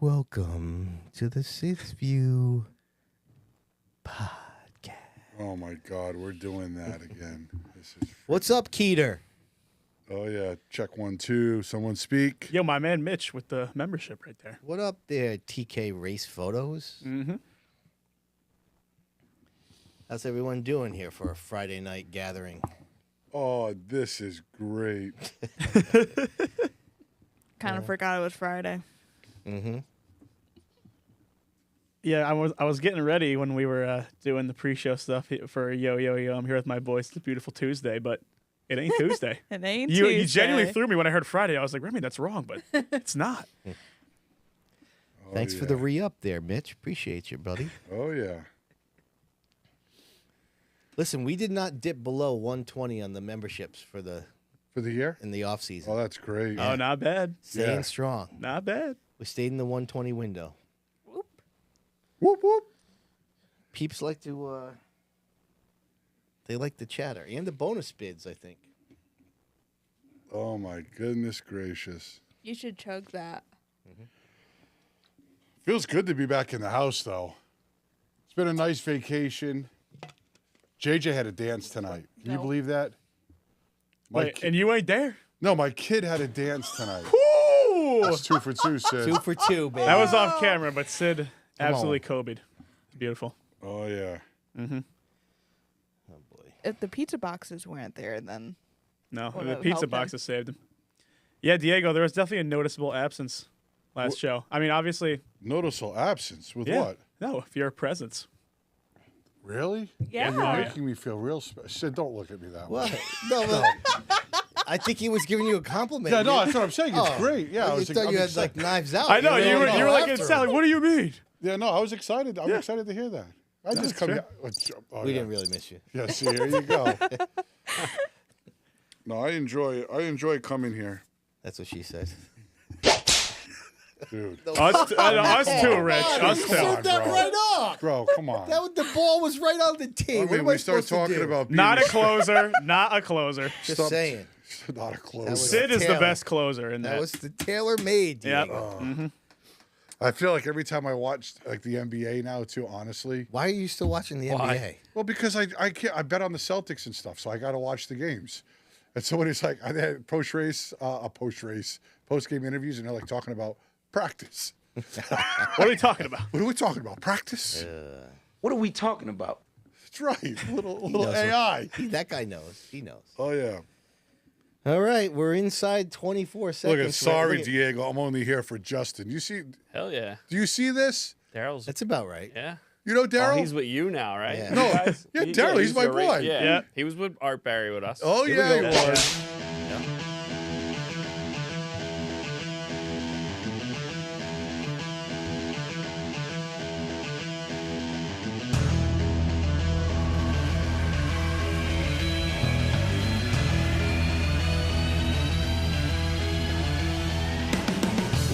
Welcome to the Sixth View Podcast. Oh my God, we're doing that again. This is What's up, Keeter? Oh yeah, check 1 2. Someone speak. Yo, my man Mitch with the membership right there. What up there, TK Race Photos? Mm-hmm. How's everyone doing here for a Friday night gathering? Oh, this is great. Kind of forgot it was Friday. Mm-hmm. Yeah, I was getting ready when we were doing the pre-show stuff for Yo. I'm here with my boys. It's a beautiful Tuesday, but it ain't Tuesday. It ain't You Tuesday. genuinely threw me when I heard Friday. I was like, Remy, that's wrong, but it's not. Thanks for the re-up there, Mitch. Appreciate you, buddy. Oh yeah. Listen, we did not dip below 120 on the memberships for the year? in the off season. Oh, that's great. Oh, not bad. Staying yeah. strong. Not bad. We stayed in the 120 window. Whoop whoop. Peeps like to they like the chatter and the bonus bids, I think. Oh my goodness gracious. You should chug that. Feels good to be back in the house though. It's been a nice vacation. JJ had a dance tonight. Can you No. believe that? My Wait, and you ain't there? No, my kid had a dance tonight. Ooh! That's 2 for 2, Sid. 2 for 2, baby. That was off camera, but Sid absolutely Kobe'd. Beautiful. Oh yeah. Mm-hmm. Oh boy. If the pizza boxes weren't there, then No, Well, the that pizza helped boxes saved him. Yeah, Diego, there was definitely a noticeable absence last show. I mean, obviously. Noticeable absence with Yeah. what? No, if your presence. Really? yeah. Yeah. Making me feel real special. Sid, don't look at me that way. What? No, I think he was giving you a compliment. Yeah, no, that's what I'm saying. It's great. Yeah, I thought you had like knives out. I know, you were like, after it sounded, what do you mean? Yeah, no, I was excited. I'm excited to hear that. I just come fair. down. Oh, We yeah. didn't really miss you. Yeah, see, here you go. No, I enjoy coming here, That's what she said. dude. Us too, Rich. Us You too. served that bro. right off. Bro, come on. The ball was right on the tee. I What mean, am I we start supposed to talking do? about being Not a closer. Not a closer. Just Stop. saying. Not a close. was- Sid is the Taylor. best closer in That that. was the tailor-made. Yep. Diego. I feel like every time I watch like the NBA now too, honestly. Why are you still watching the NBA? Well, because I can't. I bet on the Celtics and stuff, so I got to watch the games. And so when it's like I had post game interviews, and they're like talking about practice. What are you talking about? What are we talking about? Practice? What are we talking about? That's right. Little knows AI. That guy knows. He knows. Oh yeah. All right, we're inside 24 seconds. Look at sorry, Look at- Diego. I'm only here for Justin. You see? Hell yeah. Do you see this? Daryl's. That's about right. Yeah. You know Daryl? Oh, he's with you now, right? Yeah. You No. guys? Yeah, Daryl, he's my boy. Yeah. Yeah. He was with Art Barry with us. Oh Here we yeah, go. he was. Yeah.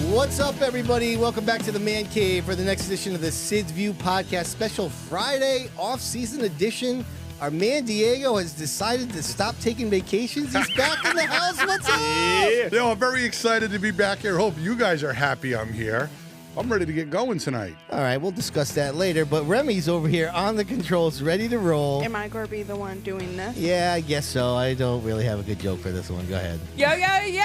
What's up, everybody? Welcome back to the Man Cave for the next edition of the Sid's View Podcast, special Friday off-season edition. Our man Diego has decided to stop taking vacations. He's back in the house. What's up? Yo, I'm very excited to be back here. Hope you guys are happy I'm here. I'm ready to get going tonight. All right, we'll discuss that later. But Remy's over here on the controls, ready to roll. Am I going to be the one doing this? Yeah, I guess so. I don't really have a good joke for this one. Go ahead. Yo, yo, yo!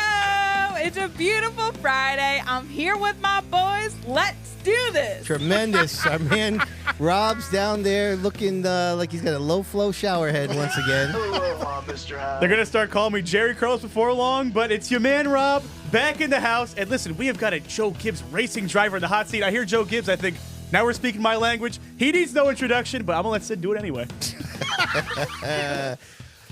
It's a beautiful Friday. I'm here with my boys. Let's do this. Tremendous. Our man Rob's down there looking like he's got a low-flow shower head once again. They're going to start calling me Jerry Curls before long, but it's your man, Rob, back in the house. And listen, we have got a Joe Gibbs racing driver in the hot seat. I hear Joe Gibbs, I think, now we're speaking my language. He needs no introduction, but I'm going to let Sid do it anyway.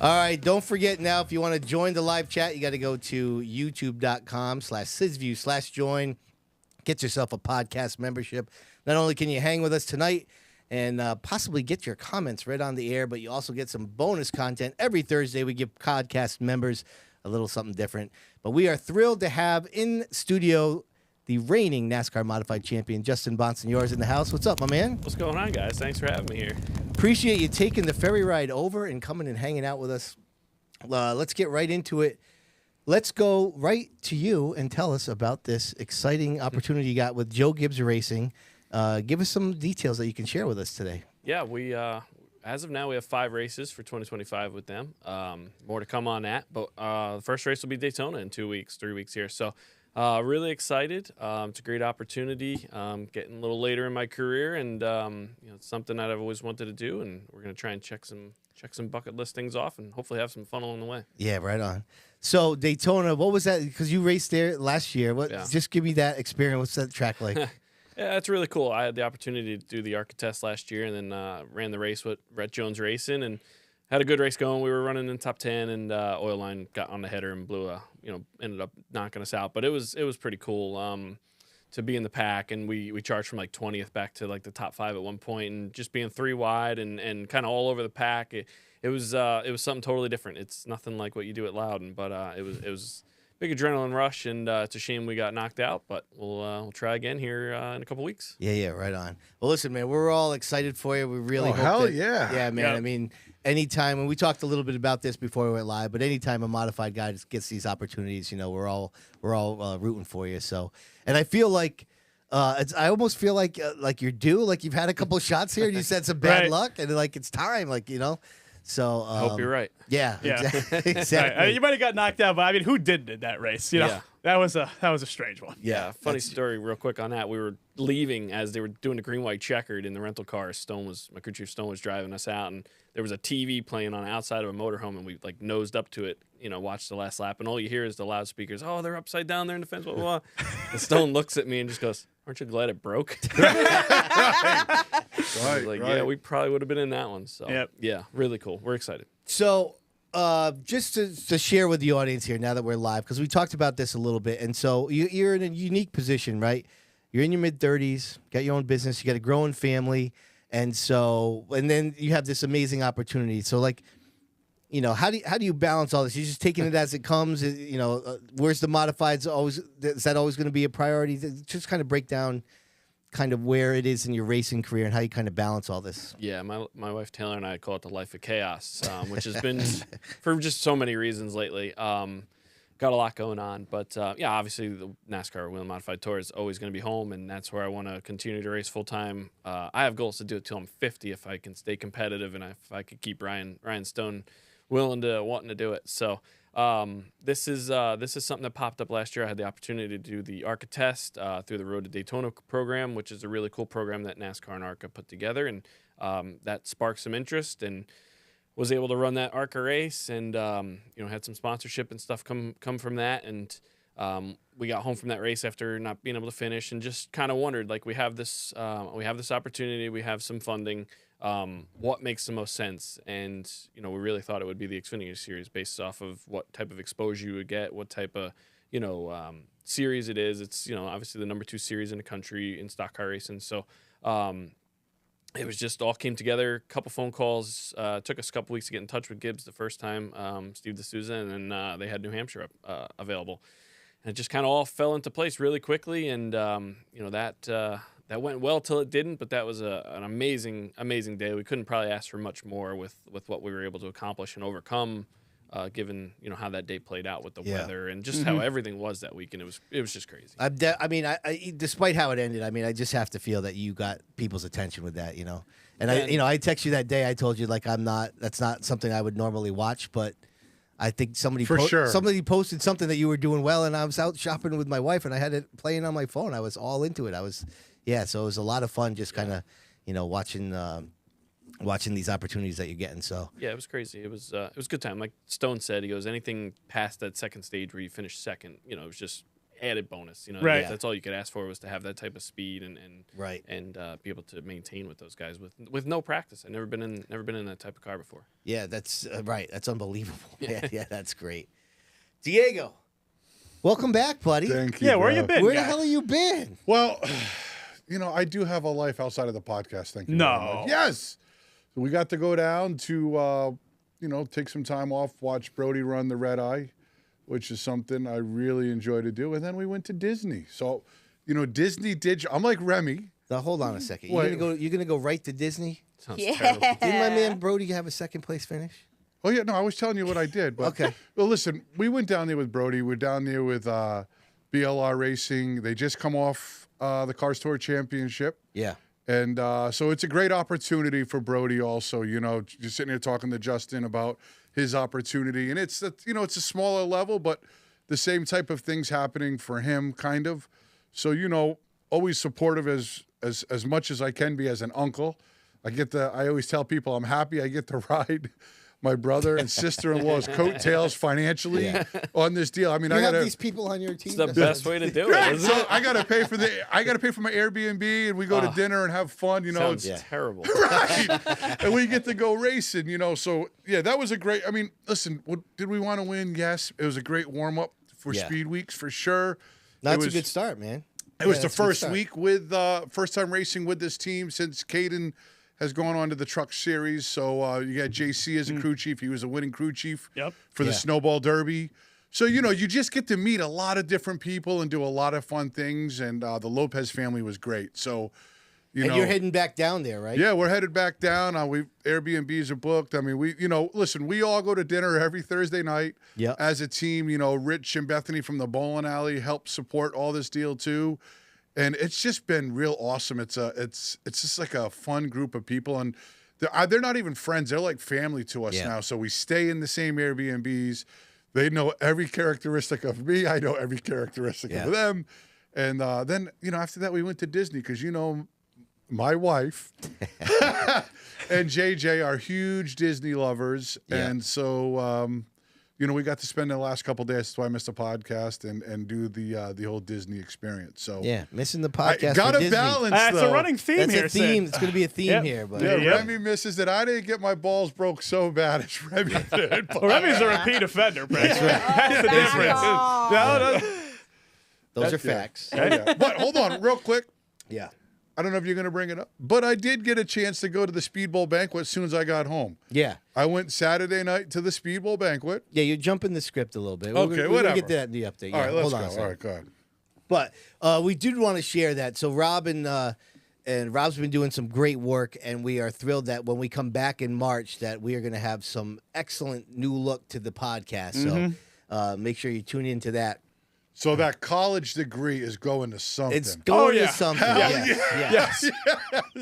All right, don't forget now, if you want to join the live chat, you got to go to youtube.com/SidsView/join. Get yourself a podcast membership. Not only can you hang with us tonight and possibly get your comments right on the air, but you also get some bonus content. Every Thursday, we give podcast members a little something different. But we are thrilled to have in studio the reigning NASCAR Modified champion, Justin Bonsignore, is in the house. What's up, my man? What's going on, guys? Thanks for having me here. Appreciate you taking the ferry ride over and coming and hanging out with us. Let's get right into it. let's go right to you and tell us about this exciting opportunity you got with Joe Gibbs Racing. Give us some details that you can share with us today. Yeah, we as of now we have 5 races for 2025 with them. More to come on that, but the first race will be Daytona in 2 weeks, 3 weeks here. So really excited. It's a great opportunity. Getting a little later in my career, and it's something that I've always wanted to do. And we're gonna try and check some bucket list things off, and hopefully have some fun along the way. Yeah, right on. So Daytona, what was that? Because you raced there last year. Just give me that experience. What's that track like? Yeah, it's really cool. I had the opportunity to do the ARCA test last year, and then ran the race with Rhett Jones Racing, and had a good race going. We were running in top 10, and Oil Line got on the header and ended up knocking us out. But it was pretty cool to be in the pack, and we charged from like 20th back to like the top 5 at one point, and just being 3 wide and kind of all over the pack. It was something totally different. It's nothing like what you do at Loudon, but it was big adrenaline rush, and it's a shame we got knocked out, but we'll try again here in a couple weeks. Yeah, right on. Well, listen, man, we're all excited for you. We really hope hell that, yeah. Yeah, man. Yep. I mean, anytime, and we talked a little bit about this before we went live, but anytime a modified guy gets these opportunities, we're all rooting for you. So, and I feel like I almost feel like you're due, like you've had a couple shots here, and you said some bad Right. luck, and like it's time, So I hope you're right. Yeah, Yeah. exactly. You might have got knocked out, but I mean, who didn't in that race? Yeah. That was a strange one. Yeah, funny story real quick on that. We were leaving as they were doing the green-white checkered in the rental car. My crew chief Stone was driving us out, and there was a TV playing on the outside of a motorhome, and we like nosed up to it, watched the last lap, and all you hear is the loudspeakers, "Oh, they're upside down there in the fence, blah, blah, blah." And Stone looks at me and just goes, "Aren't you glad it broke?" Right. Yeah, we probably would have been in that one. So Yep. yeah, really cool. We're excited. So, just to share with the audience here, now that we're live, because we talked about this a little bit, and so you're in a unique position, right? You're in your mid-30s, got your own business, you got a growing family, and then you have this amazing opportunity. So, how do you balance all this? You're just taking it as it comes. Where's the modifieds always? Is that always going to be a priority? Just kind of break down kind of where it is in your racing career and how you kind of balance all this. Yeah, my wife Taylor and I call it the life of chaos, which has been for just so many reasons lately. Got a lot going on, but obviously the NASCAR Wheel Modified Tour is always going to be home, and that's where I want to continue to race full time. I have goals to do it till I'm 50 if I can stay competitive, and if I could keep Ryan Stone wanting to do it. So this is something that popped up last year. I had the opportunity to do the ARCA test through the Road to Daytona program, which is a really cool program that NASCAR and ARCA put together, and that sparked some interest, and was able to run that ARCA race, and had some sponsorship and stuff come from that, and we got home from that race after not being able to finish, and just kind of wondered, like, we have this opportunity, we have some funding. What makes the most sense? And, we really thought it would be the Xfinity Series based off of what type of exposure you would get, what type of, series it is. It's, obviously the number 2 series in the country in stock car racing. So, it was just all came together, a couple phone calls. Took us a couple weeks to get in touch with Gibbs the first time, Steve D'Souza, and then they had New Hampshire available. And it just kind of all fell into place really quickly, and, that went well till it didn't, but that was an amazing day. We couldn't probably ask for much more with what we were able to accomplish and overcome, given how that day played out with the weather and just how everything was that weekend. It was just crazy. I despite how it ended, I just have to feel that you got people's attention with that, And I text you that day. I told you that's not something I would normally watch, but I think somebody posted something that you were doing well, and I was out shopping with my wife, and I had it playing on my phone. I was all into it. So it was a lot of fun just kind of, watching these opportunities that you're getting. So yeah, it was crazy. It was a good time. Like Stone said, he goes, anything past that second stage where you finish second, it was just added bonus. Right. That's all you could ask for, was to have that type of speed and be able to maintain with those guys with no practice. I've never been in that type of car before. Yeah, that's right. That's unbelievable. Yeah, that's great. Diego, welcome back, buddy. Thank you. Yeah, where bro. you been? Where the guy? hell have you been? Well, I do have a life outside of the podcast. Thank you. No. very much. Yes. So we got to go down to, take some time off, watch Brody run the red eye, which is something I really enjoy to do. And then we went to Disney. So, Disney did. I'm like Remy. Now hold on a second. Wait. You're gonna go right to Disney? Sounds Yeah. terrible. Didn't my man Brody have a second place finish? Oh, yeah, no, I was telling you what I did. But, Okay. Well, listen, we went down there with Brody. We're down there with BLR Racing. They just come off the Cars Tour Championship. Yeah. And so it's a great opportunity for Brody also, you know, just sitting here talking to Justin about his opportunity. And it's, you know, it's a smaller level, but the same type of things happening for him, kind of. So, you know, always supportive as much as I can be as an uncle. I always tell people I'm happy I get to ride my brother and sister-in-law's coattails financially on this deal. I mean, You I have gotta. these people on your team. It's the best way to do it, isn't So it? I gotta pay for my Airbnb, and we go to dinner and have fun. You know, Sounds it's terrible. right, and we get to go racing. You know, so yeah, that was a great. I mean, listen, did we want to win? Yes, it was a great warm up for Speed Weeks for sure. That's a good start, man. It was the first week with first time racing with this team since Caden has gone on to the Truck Series. So you got JC as a crew chief. He was a winning crew chief for the Snowball Derby. So, you know, you just get to meet a lot of different people and do a lot of fun things. And the Lopez family was great. So, you know. You're heading back down there, right? Yeah, we're headed back down. Airbnbs are booked. I mean, listen, we all go to dinner every Thursday night as a team. You know, Rich and Bethany from the bowling alley help support all this deal too. And it's just been real awesome. It's just like a fun group of people, and they're not even friends. They're like family to us now. So we stay in the same Airbnbs. They know every characteristic of me. I know every characteristic of them. And then, you know, after that, we went to Disney because, you know, my wife and JJ are huge Disney lovers. Yeah. And so, you know, we got to spend the last couple of days. That's why I missed the podcast and do the whole Disney experience. So yeah, missing the podcast. Got to to balance. That's a running theme That's here. a theme. Sid. It's going to be a theme here. But yeah, Remy misses that. I didn't get my balls broke so bad as Remy did. Well, Remy's a repeat offender, Brad. That's right. That's the difference. Those are facts. Yeah. But hold on, real quick. Yeah. I don't know if you're going to bring it up, but I did get a chance to go to the Speedbowl banquet as soon as I got home. Yeah. I went Saturday night to the Speedbowl banquet. Yeah, you're jumping the script a little bit. Okay, we're whatever. We'll get that in the update. All right, let's hold on go. All right, go ahead. But we did want to share that. So Rob and Rob's been doing some great work, and we are thrilled that when we come back in March that we are going to have some excellent new look to the podcast. So make sure you tune into that. So that college degree is going to something. It's going to something. Hell Yes.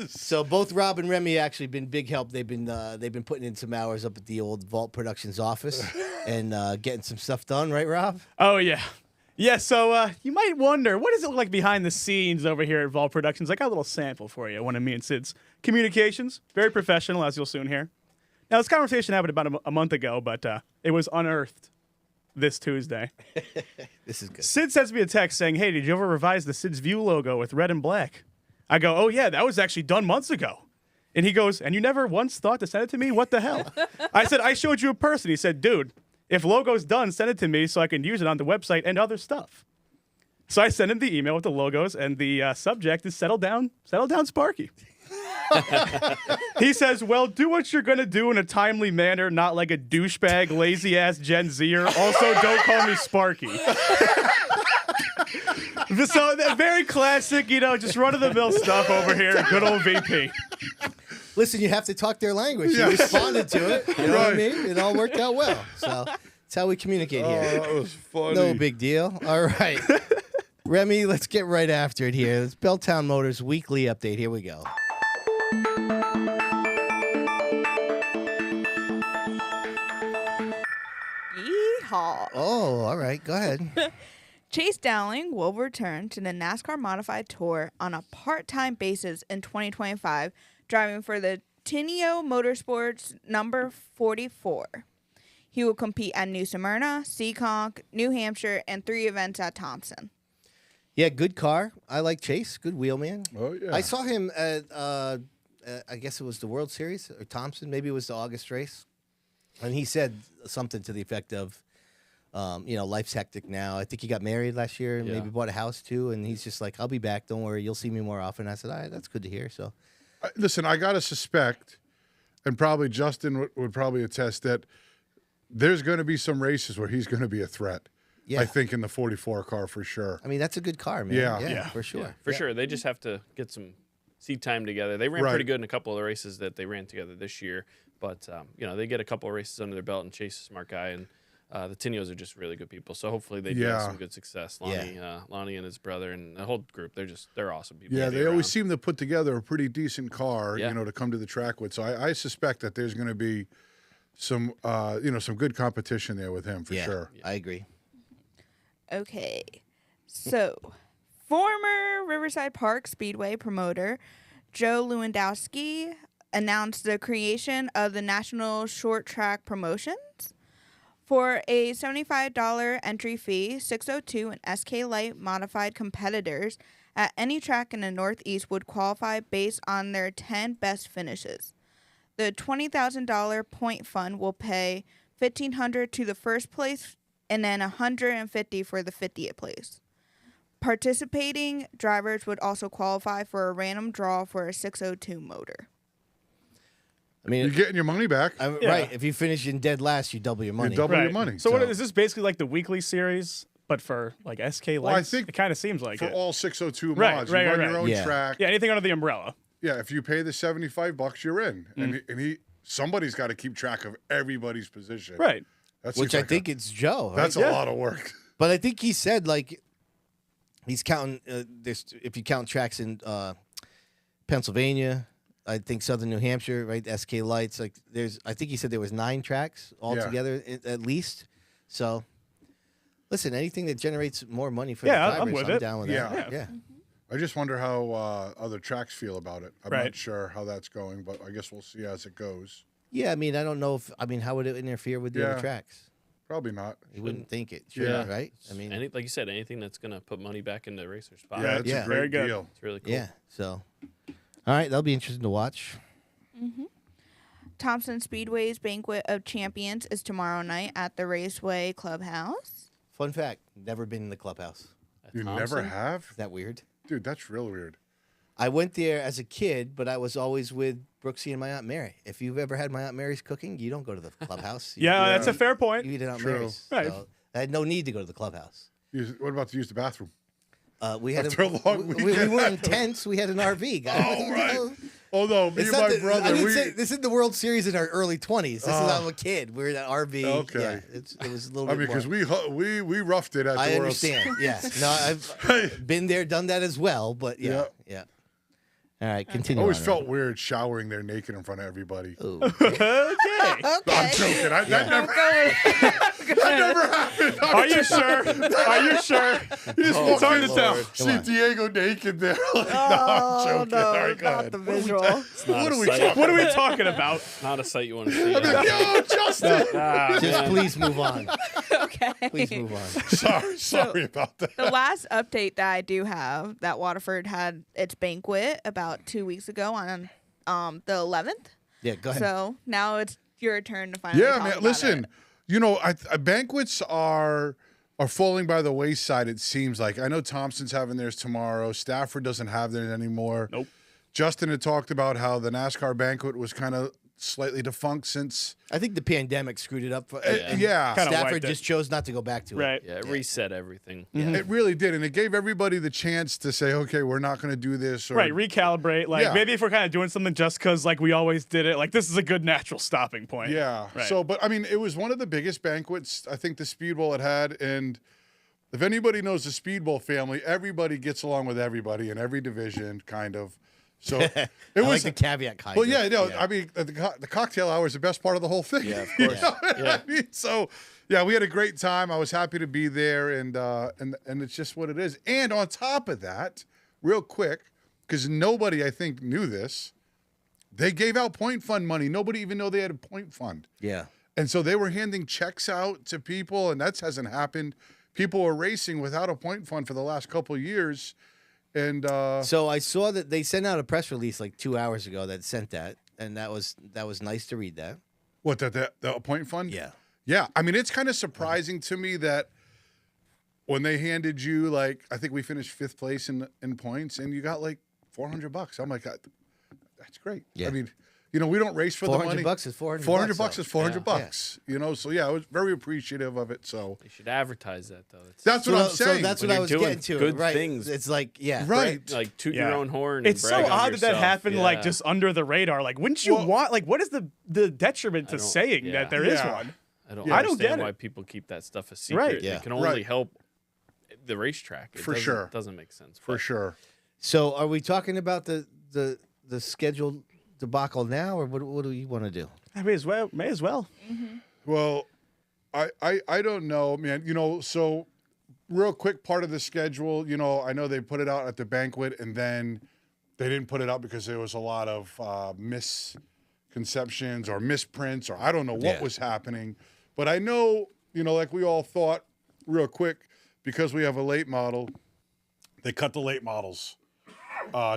So both Rob and Remy actually been big help. They've been putting in some hours up at the old Vault Productions office and getting some stuff done, right, Rob? Oh yeah. Yeah, so you might wonder, what is it like behind the scenes over here at Vault Productions? I got a little sample for you, one of me and Sid's communications. Very professional, as you'll soon hear. Now, this conversation happened about a month ago, but it was unearthed this Tuesday. This is good. Sid sends me a text saying, hey, did you ever revise the Sid's View logo with red and black? I go, oh, yeah, that was actually done months ago. And he goes, and you never once thought to send it to me? What the hell? I said, I showed you a person. He said, dude, if logo's done, send it to me so I can use it on the website and other stuff. So I sent him the email with the logos, and the subject is Settle Down Sparky. He says, well, do what you're going to do in a timely manner, not like a douchebag, lazy-ass Gen Zer. Also, don't call me Sparky. So, very classic, you know, just run-of-the-mill stuff over here. Good old VP. Listen, you have to talk their language. You responded to it. You know what I mean? It all worked out well. So that's how we communicate here. Oh, that was funny. No big deal. All right. Remy, let's get right after it here. It's Belltown Motors Weekly Update. Here we go. Yeehaw. Oh, all right. Go ahead. Chase Dowling will return to the NASCAR Modified Tour on a part-time basis in 2025, driving for the Tinio Motorsports number 44. He will compete at New Smyrna, Seekonk, New Hampshire, and 3 events at Thompson. Yeah, good car. I like Chase. Good wheelman. Oh, yeah. I saw him at, I guess it was the World Series or Thompson. Maybe it was the August race. And he said something to the effect of, you know, life's hectic now. I think he got married last year and maybe bought a house too. And he's just like, I'll be back. Don't worry. You'll see me more often. I said, all right, that's good to hear. So, Listen, I got to suspect, and probably Justin would probably attest that there's going to be some races where he's going to be a threat. yeah. I think in the 44 car for sure. I mean, that's a good car, man. Yeah. For sure. Yeah, for sure. They just have to get some seat time together. They ran Right. pretty good in a couple of the races that they ran together this year. But they get a couple of races under their belt, and Chase is a smart guy, and the Tinios are just really good people. So hopefully they do have some good success. Lonnie and his brother and the whole group, they're awesome people. Yeah, they always seem to put together a pretty decent car, to come to the track with. So I suspect that there's going to be some good competition there with him for sure. Yeah, I agree. Okay, so former Riverside Park Speedway promoter Joe Lewandowski announced the creation of the National Short Track Promotions. For a $75 entry fee, 602 and SK Light Modified competitors at any track in the Northeast would qualify based on their 10 best finishes. The $20,000 point fund will pay $1,500 to the first place and then $150 for the 50th place. Participating drivers would also qualify for a random draw for a 602 motor. I mean, you're getting your money back. Right. If you finish in dead last, you double your money. You double your money. So what is this basically like the weekly series, but for like SK Lights? Well, I think it kind of seems like for it. all 602 Right, mods, right, you run right. your own track. Yeah, anything under the umbrella. Yeah, if you pay the $75, you're in, and somebody's got to keep track of everybody's position. Right. Which I think it's Joe. Right? That's a lot of work. But I think he said he's counting. If you count tracks in Pennsylvania, I think Southern New Hampshire, right? SK Lights. I think he said there was 9 tracks altogether at least. So, listen, anything that generates more money for the drivers, I'm with it. down with that. Yeah. I just wonder how other tracks feel about it. I'm not sure how that's going, but I guess we'll see as it goes. Yeah, I mean, I don't know how would it interfere with the other tracks? Probably not. You wouldn't think it should, right? I mean, like you said, anything that's going to put money back into racers' pockets. Yeah, it's a great deal. It's really cool. Yeah, so, all right, that'll be interesting to watch. Mm-hmm. Thompson Speedway's Banquet of Champions is tomorrow night at the Raceway Clubhouse. Fun fact, never been in the clubhouse. You never have? Is that weird? Dude, that's real weird. I went there as a kid, but I was always with Brooksy and my Aunt Mary. If you've ever had my Aunt Mary's cooking, you don't go to the clubhouse. That's a fair point. You eat at Aunt True. Mary's. Right. So I had no need to go to the clubhouse. What about to use the bathroom? We had After a long we weekend. were in tents. We had an RV, guys. Oh, right. Oh, no, me and my brother, this is the World Series in our early 20s. This is I'm a kid. We were in an RV. Okay. Yeah, it was a little bit because more. we roughed it at the I World understand. Yeah. No, I've been there, done that as well. But yeah. All right, continue. I always on, felt weird showering there naked in front of everybody. Ooh. Okay. I'm joking. That never happened. Are you sure? Are you sure? You just It's hard to tell. See Diego naked there. Like, no, I'm joking. All right, go ahead. The visual. What are we talking about? Not a sight you want to see. I'm like, yo, Justin. Just please move on. Okay. Please move on. Sorry about that. The last update that I do have, that Waterford had its banquet about 2 weeks ago on the 11th. Yeah, go ahead. So now it's your turn to finally talk Man. about Listen, it. banquets are falling by the wayside. It seems like. I know Thompson's having theirs tomorrow. Stafford doesn't have theirs anymore. Nope. Justin had talked about how the NASCAR banquet was kind of slightly defunct since. I think the pandemic screwed it up. Yeah. Kinda Stafford wiped it. just chose not to go back to it. Right. Yeah, it reset everything. It really did, and it gave everybody the chance to say, "Okay, we're not going to do this." Or, Right, recalibrate. Maybe if we're kind of doing something just because we always did it, this is a good natural stopping point. Yeah. Right. So, but I mean, it was one of the biggest banquets I think the Speedbowl had, and if anybody knows the Speedbowl family, everybody gets along with everybody in every division, kind of. So it was like the caveat kind. Well, yeah, no, I mean, the cocktail hour is the best part of the whole thing. Yeah, of You course. know what I mean? So, yeah, we had a great time. I was happy to be there, and it's just what it is. And on top of that, real quick, because nobody I think knew this, they gave out point fund money. Nobody even knew they had a point fund. Yeah. And so they were handing checks out to people, and that hasn't happened. People were racing without a point fund for the last couple of years. And So I saw that they sent out a press release 2 hours ago that sent that, and that was nice to read that. what, the point fund? Yeah. Yeah. I mean, it's kind of surprising to me that when they handed you, I think we finished 5th place in points, and you got $400. I'm like, that's great. Yeah. I mean, You know, we don't race for the money. $400 is $400. 400 bucks though. is 400 Yeah. bucks. You know, so yeah, I was very appreciative of it. So They should advertise that though. that's what I'm saying. So that's When what I you're was doing getting to. good right. things. It's like, yeah. right. Like toot Yeah. your own horn. It's and so brag on odd that that yourself. happened like Yeah. just under the radar. Like, wouldn't you Well- want? Like, what is the detriment to don't- saying yeah. that there is Yeah. one? I don't Yeah. I don't understand get it. why people keep that stuff a secret. Right. Yeah. It can only Right. help the racetrack. It For doesn't- sure. Doesn't make sense. For but sure. So are we talking about the scheduled debacle now, or what do you want to do? I may as well. May as well. Well, I don't know, man. You know, so real quick part of the schedule, you know, I know they put it out at the banquet and then they didn't put it out because there was a lot of misconceptions or misprints or I don't know what Yeah. was happening. But I know, you know, like we all thought real quick, because we have a late model, they cut the late models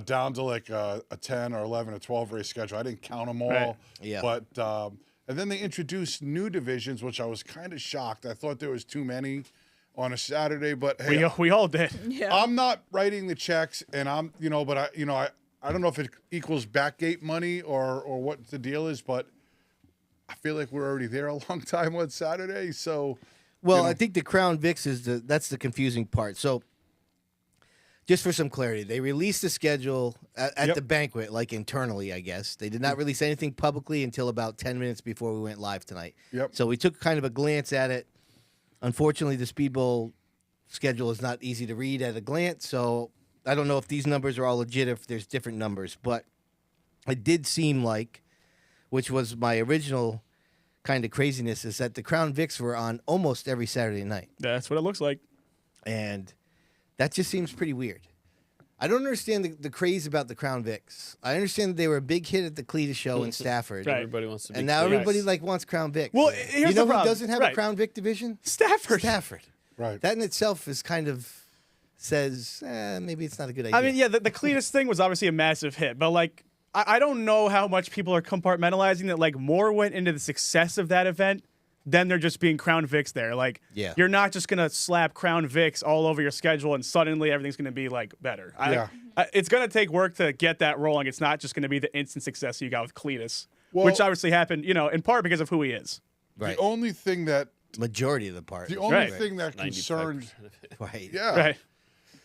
down to like a 10 or 11 or 12 race schedule. I didn't count them all. Right. Yeah. But, and then they introduced new divisions, which I was kind of shocked. I thought there was too many on a Saturday, but hey, We all did. Yeah. I'm not writing the checks and I'm, you know, but I don't know if it equals backgate money or what the deal is, but I feel like we're already there a long time on Saturday. So, Well, you know. I think the Crown Vics is that's the confusing part. So, just for some clarity, they released the schedule at Yep. the banquet, like internally, I guess. They did not release anything publicly until about 10 minutes before we went live tonight. Yep. So we took kind of a glance at it. Unfortunately, the Speedbowl schedule is not easy to read at a glance, so I don't know if these numbers are all legit, if there's different numbers, but it did seem like, which was my original kind of craziness, is that the Crown Vics were on almost every Saturday night. That's what it looks like. And that just seems pretty weird. I don't understand the craze about the Crown Vics. I understand that they were a big hit at the Cletus show in Stafford. Right. everybody wants to be. And now clean. everybody like wants Crown Vics. Well, you here's know the problem. who doesn't have a Right. Crown Vic division? Stafford. Stafford. right. That in itself is kind of says maybe it's not a good idea. I mean, yeah, the Cletus thing was obviously a massive hit, but like, I don't know how much people are compartmentalizing that. Like, more went into the success of that event than there just being Crown Vics there. Like, Yeah. you're not just gonna slap Crown Vics all over your schedule and suddenly everything's gonna be like better. Yeah. It's gonna take work to get that rolling. It's not just gonna be the instant success you got with Cletus, Well- which obviously happened, you know, in part because of who he is. right. The only thing that Majority of the part. the only Right. thing that 95% concerned, of it. right. yeah, Right.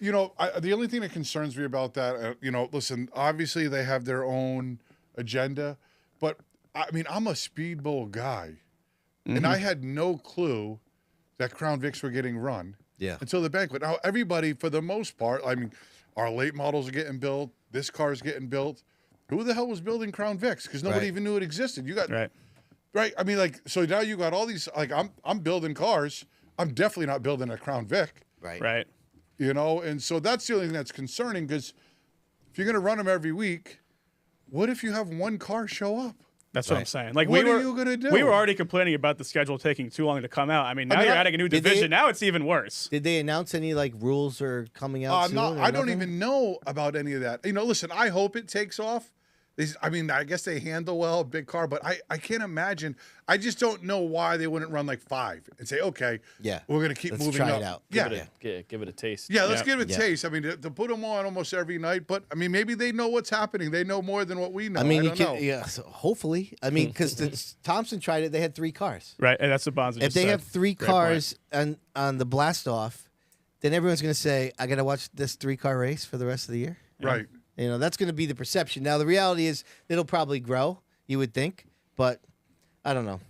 you know, the only thing that concerns me about that, you know, listen, obviously they have their own agenda, but I mean, I'm a Speedbowl guy, and I had no clue that Crown Vics were getting run Yeah. until the banquet. Now, everybody, for the most part, I mean, our late models are getting built, this car's getting built. Who the hell was building Crown Vics? Because nobody Right. even knew it existed. You got Right. right. I mean, like, so now you got all these. Like, I'm building cars. I'm definitely not building a Crown Vic. Right. Right. You know, and so that's the only thing that's concerning because if you're going to run them every week, what if you have one car show up? That's what I'm Right. saying. Like, What we are were, you gonna do? We were already complaining about the schedule taking too long to come out. I mean, now mean, you're I- adding a new Did they- division. Now it's even worse. Did they announce any like rules are coming out soon? or I don't nothing? even know about any of that. You know, listen, I hope it takes off. I mean, I guess they handle well a big car, but I can't imagine. I just don't know why they wouldn't run like 5 and say, okay, Yeah. we're going to keep Let's moving try up. it out. Yeah. Give it a taste. Yeah, let's Yeah. give it a Yeah. taste. I mean, to put them on almost every night, but I mean, maybe they know what's happening. They know more than what we know. I mean, I you don't can, know. yeah. So hopefully, I mean, because Thompson tried it, they had 3 cars. Right. And that's what Bonds If just they said. have 3 Great cars on the blast off, then everyone's going to say, "I got to watch this 3-car race for the rest of the year." Right. You know, that's going to be the perception. Now, the reality is it'll probably grow, you would think, but I don't know.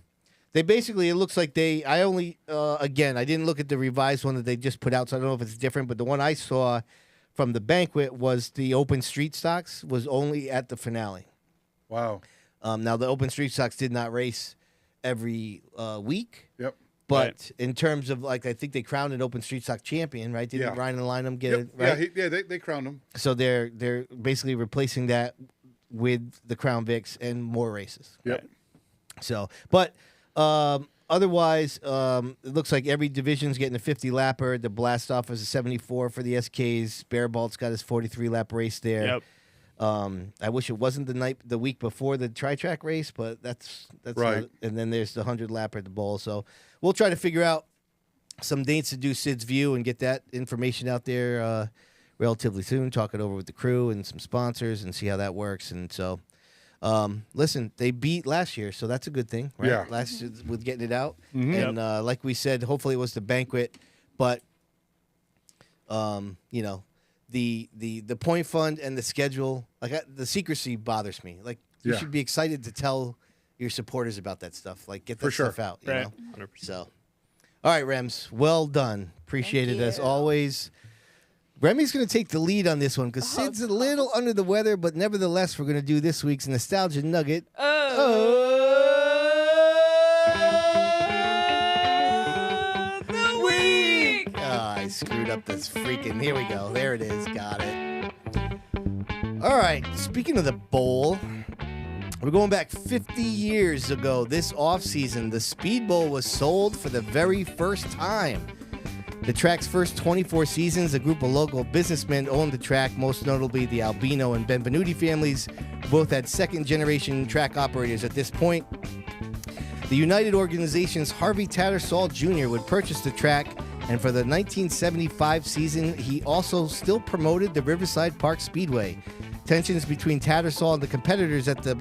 They basically, it looks like I only, again, I didn't look at the revised one that they just put out, so I don't know if it's different, but the one I saw from the banquet was the open street stocks was only at the finale. Wow. Now, the open street stocks did not race every week. Yep. But Right. in terms of, like, I think they crowned an open street stock champion, right? Didn't Yeah. Ryan and Lynham get Yep. it, right? Yeah, they crowned him. So they're basically replacing that with the Crown Vics and more races. Yep. So, but otherwise, it looks like every division's getting a 50 lapper. The blast off is a 74 for the SKs. Bearbolt's got his 43 lap race there. Yep. I wish it wasn't the week before the tri-track race, but that's Right. not- and then there's the 100 lapper at the bowl. So we'll try to figure out some dates to do Sid's View and get that information out there relatively soon. Talk it over with the crew and some sponsors and see how that works. And so Listen, they beat last year, so that's a good thing, right? Yeah. Last year with getting it out, Mm-hmm. and like we said, hopefully it was the banquet, but you know, the point fund and the schedule, like the secrecy bothers me. Like you Yeah. should be excited to tell your supporters about that stuff. Like get that For sure. stuff out. You Right. know? 100%. So, all right, Rems, well done. Appreciate Thank it as you. always. Remy's going to take the lead on this one because Sid's a little under the weather, but nevertheless, we're going to do this week's Nostalgia Nugget. The week. I screwed up this freaking. Here we go. There it is. Got it. All right. Speaking of the bowl, we're going back 50 years ago. This offseason, the Speedbowl was sold for the very first time. The track's first 24 seasons, a group of local businessmen owned the track, most notably the Albino and Benvenuti families, who both had second-generation track operators at this point. The United Organization's Harvey Tattersall Jr. would purchase the track, and for the 1975 season, he also still promoted the Riverside Park Speedway. Tensions between Tattersall and the competitors at the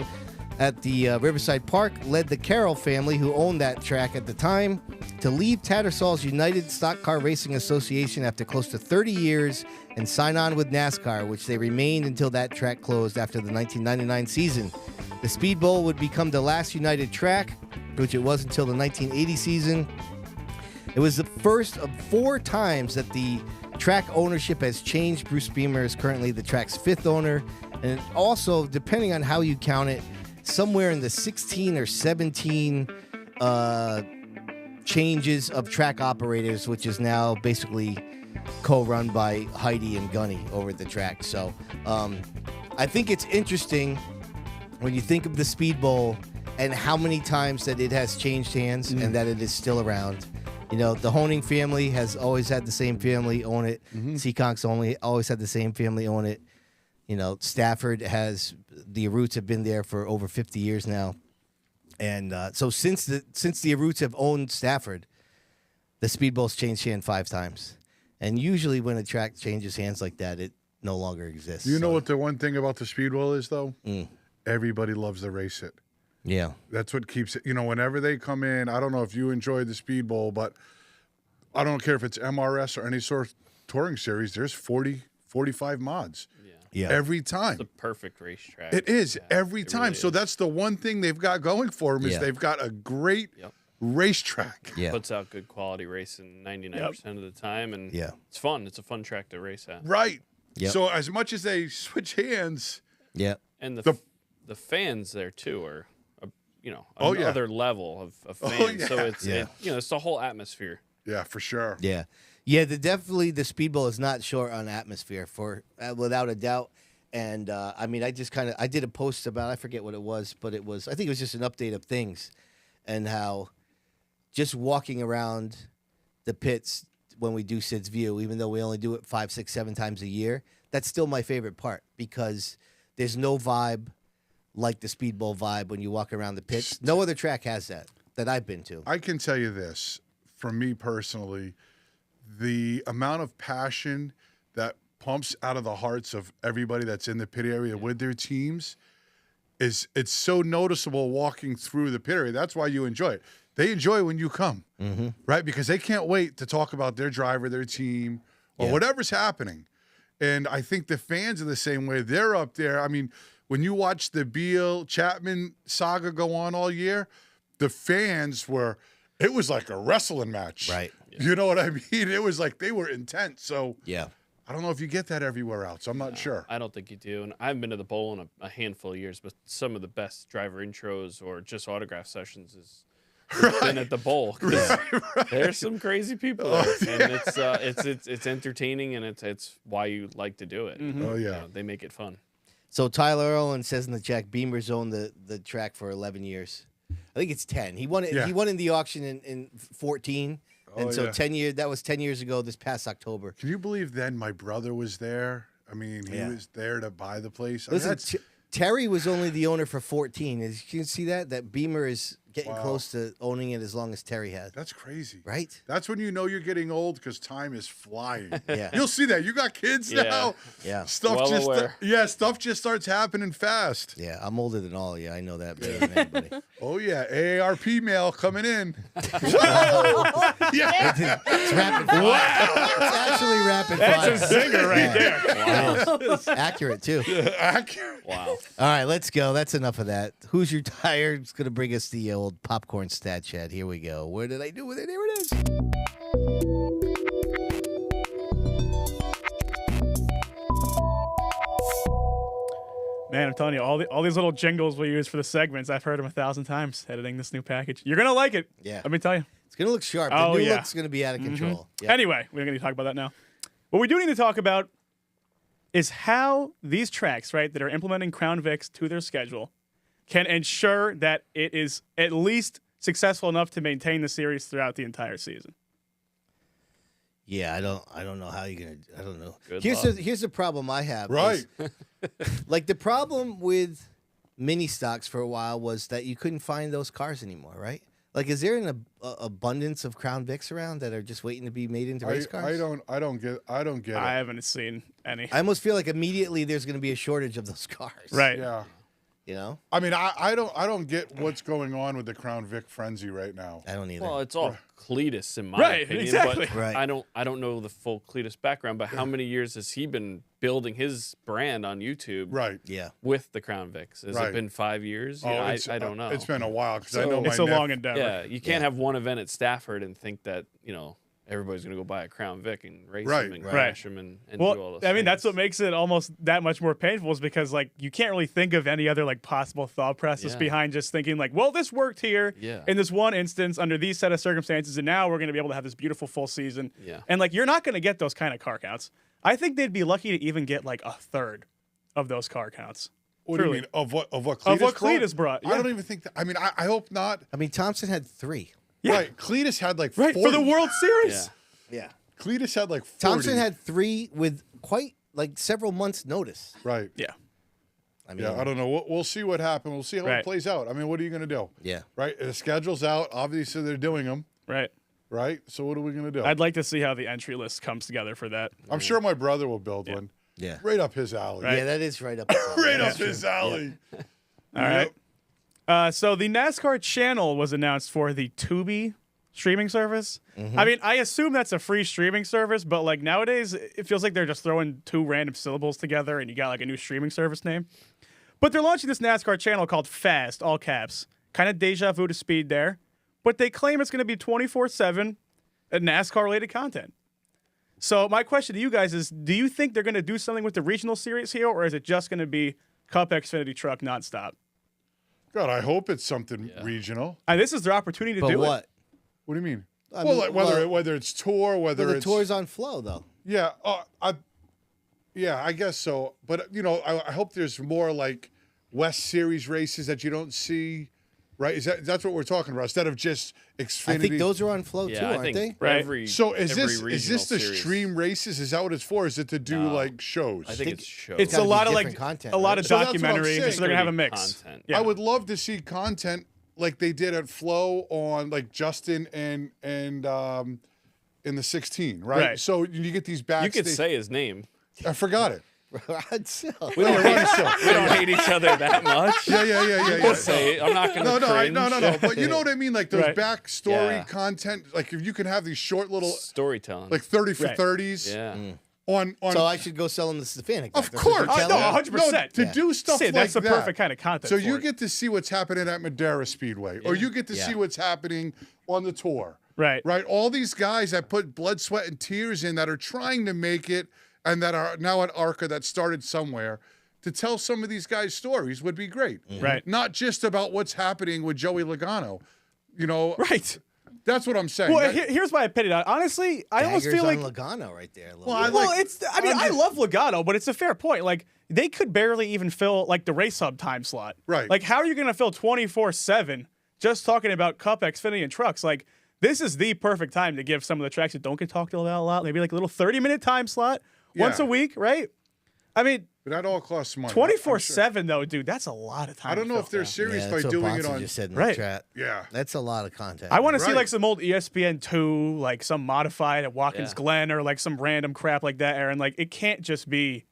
Riverside Park led the Carroll family, who owned that track at the time, to leave Tattersall's United Stock Car Racing Association after close to 30 years and sign on with NASCAR, which they remained until that track closed after the 1999 season. The Speedbowl would become the last United track, which it was until the 1980 season. It was the first of 4 times that the track ownership has changed. Bruce Beamer is currently the track's 5th owner, and also, depending on how you count it, somewhere in the 16 or 17 changes of track operators, which is now basically co-run by Heidi and Gunny over at the track. So I think it's interesting when you think of the Speedbowl and how many times that it has changed hands and that it is still around. You know, the Honing family has always had the same family own it. Seekonks always had the same family own it. You know, Stafford the Aroots have been there for over 50 years now. And so since the Aroots have owned Stafford, the Speedbowl's changed hands 5 times. And usually when a track changes hands like that, it no longer exists. You know what the one thing about the Speedbowl is, though? Mm. Everybody loves to race it. Yeah. That's what keeps it. You know, whenever they come in, I don't know if you enjoy the Speedbowl, but I don't care if it's MRS or any sort of touring series, there's 40, 45 mods. Yeah. Every time. It's the perfect racetrack. It is Yeah, every it time. really So is. that's the one thing they've got going for them is Yeah. they've got a great Yep. racetrack. Yeah. Puts out good quality racing 99% of the time, and Yeah. it's fun. It's a fun track to race at. Right. Yep. So as much as they switch hands, Yeah. And The- the fans there too are, Oh, yeah. another level of Oh, fans. So yeah. it's Yeah. it's the whole atmosphere. yeah, for sure. Yeah. Yeah, definitely the Speedbowl is not short on atmosphere for without a doubt. And I mean, I did a post about, I forget what it was, but I think it was just an update of things and how just walking around the pits when we do Sid's View, even though we only do it 5, 6, 7 times a year, that's still my favorite part because there's no vibe like the Speedbowl vibe when you walk around the pits. No other track has that I've been to. I can tell you this, for me personally, the amount of passion that pumps out of the hearts of everybody that's in the pit area with their teams it's so noticeable walking through the pit area. That's why you enjoy it. They enjoy when you come, right? Because they can't wait to talk about their driver, their team, or Yeah. whatever's happening. And I think the fans are the same way. They're up there. I mean, when you watch the Beal Chapman saga go on all year, the fans it was like a wrestling match. Right. You know what I mean? It was like they were intense. So Yeah. I don't know if you get that everywhere else. I'm not sure. I don't think you do. And I haven't been to the bowl in a handful of years, but some of the best driver intros or just autograph sessions has been at the bowl. 'Cause there's some crazy people there, and it's entertaining, and it's why you like to do it. Oh, yeah. They make it fun. So Tyler Owen says in the chat, Beamer's owned the track for 11 years. I think it's 10. He won it. Yeah. He won in the auction in 14, and Oh, so yeah. 10 years. That was 10 years ago. This past October. Can you believe then my brother was there? I mean, he Yeah. was there to buy the place. I mean, Listen, that's- Terry was only the owner for 14. You can see that Beamer is getting close to owning it as long as Terry has. That's crazy. Right? That's when you know you're getting old because time is flying. Yeah. You'll see that. You got kids now. Yeah. Stuff just starts happening fast. Yeah, I'm older than all of you. I know that better than anybody. Oh, yeah. AARP mail coming in. Yeah. It's rapid fire. Wow. It's actually rapid fire. That's a zinger right there. Wow. It's accurate, too. Accurate. Wow. All right, let's go. That's enough of that. Who's your tire? It's going to bring us the old popcorn stat chat. Here we go. Where did I do with it? Here it is. Man, I'm telling you, all these little jingles we use for the segments, I've heard them 1,000 times editing this new package. You're going to like it. Yeah. Let me tell you. It's going to look sharp. Oh, The new yeah. look's going to be out of control. Yeah. Anyway, we're going to talk about that now. What we do need to talk about is how these tracks, right, that are implementing Crown Vics to their schedule can ensure that it is at least successful enough to maintain the series throughout the entire season. Yeah, I don't know how you're going to, I don't know. Good Here's the problem I have. Right. Like the problem with mini stocks for a while was that you couldn't find those cars anymore, right? Like, is there an abundance of Crown Vics around that are just waiting to be made into race cars? I don't get it. I haven't seen any. I almost feel like immediately there's going to be a shortage of those cars. Right. Yeah. You know? I mean, I don't get what's going on with the Crown Vic frenzy right now. I don't either. Well, it's all Cletus in my Right, opinion. exactly. But Right. I don't know the full Cletus background, but how many years has he been building his brand on YouTube? Right. Yeah. With the Crown Vics. Has Right. it been 5 years? You know, I don't know. It's been a while because I So- know It's my a long nephew- endeavor. Yeah, you can't have one event at Stafford and think that, everybody's going to go buy a Crown Vic and race Right. them and Right. crash them and do all Well, those I mean, that's things. what makes it almost that much more painful is because, like, you can't really think of any other, like, possible thought process Yeah. behind just thinking, like, well, this worked here Yeah. in this one instance under these set of circumstances, and now we're going to be able to have this beautiful full season. Yeah. And, like, you're not going to get those kind of car counts. I think they'd be lucky to even get, like, a third of those car counts. What do you Truly. mean of what Cletus brought? I Yeah. don't even think that. I mean, I hope not. I mean, Thompson had 3. Yeah. Right. Cletus had like Right, 40. for the World Series. Yeah. Yeah. Cletus had like 40. Thompson had 3 with quite like several months notice. Right. Yeah. I mean, Yeah, I don't know. We'll see what happens. We'll see how Right. it plays out. I mean, what are you going to do? Yeah. Right? The schedule's out. Obviously, they're doing them. Right. Right? So what are we going to do? I'd like to see how the entry list comes together for that. I'm sure my brother will build one. Yeah. Right up his alley. Right. Yeah, that is right up. Right up his alley. All right. So the NASCAR channel was announced for the Tubi streaming service. I mean, I assume that's a free streaming service, but like nowadays, it feels like they're just throwing 2 random syllables together and you got like a new streaming service name. But they're launching this NASCAR channel called Fast, all caps. Kind of deja vu to Speed there. But they claim it's going to be 24/7 NASCAR-related content. So my question to you guys is, do you think they're going to do something with the regional series here, or is it just going to be Cup Xfinity Truck nonstop? God, I hope it's something regional. And this is their opportunity to But do what? What do you mean? I well, mean, like well- whether it's tour, whether Well, the it's tour's on flow though. Yeah, I guess so. But I hope there's more like West Series races that you don't see. Right? That's what we're talking about instead of just Xfinity? I think those are on flow too, Yeah, I aren't think they? Right. every So is every this regional the series- stream races? Is that what it's for? Is it to do No. like shows? I think it's shows. It's a gotta be lot of different like content, a lot right? of So that's what I'm documentary, saying. so they're gonna have a It's gonna be mix. content. Yeah. I would love to see content like they did at Flow on like Justin and in the 16, right? Right. So you get these You backstage. could say his name. I forgot it. Rod Sill. We don't hate each other that much. Yeah. We'll say it. I'm not going to No. But you know what I mean? Like those Right. backstory Yeah. content. Like if you can have these short little, Storytelling. like 30 for Right. 30s yeah. on. So I should go sell them the Stefanik. Of That's what you're course. telling me? no, 100%. to do stuff See, like that's the that. perfect kind of content. So for you it. get to see what's happening at Madera Speedway, or you get to see what's happening on the tour. Right. Right. All these guys that put blood, sweat, and tears in that are trying to make it and that are now at ARCA that started somewhere. To tell some of these guys' stories would be great. Right. Not just about what's happening with Joey Logano. Right. That's what I'm saying. Well, here's my opinion. Honestly, I almost Daggers feel like on Logano right there. I mean, I love Logano, but it's a fair point. Like, they could barely even fill, like, the race hub time slot. Right. Like, how are you going to fill 24/7 just talking about Cup, Xfinity, and trucks? Like, this is the perfect time to give some of the tracks that don't get talked about a lot, maybe like a little 30-minute time slot once Yeah. a week, right? I mean, But that all costs money. 24/7 though, dude. That's a lot of time. I don't know to if they're film. serious Yeah, by that's what doing it Bonsi on. just said in Right. the chat. Yeah. That's a lot of content. I want to see Right. like some old ESPN2, like some modified at Watkins Yeah. Glen, or like some random crap like that, Aaron. Like it can't just be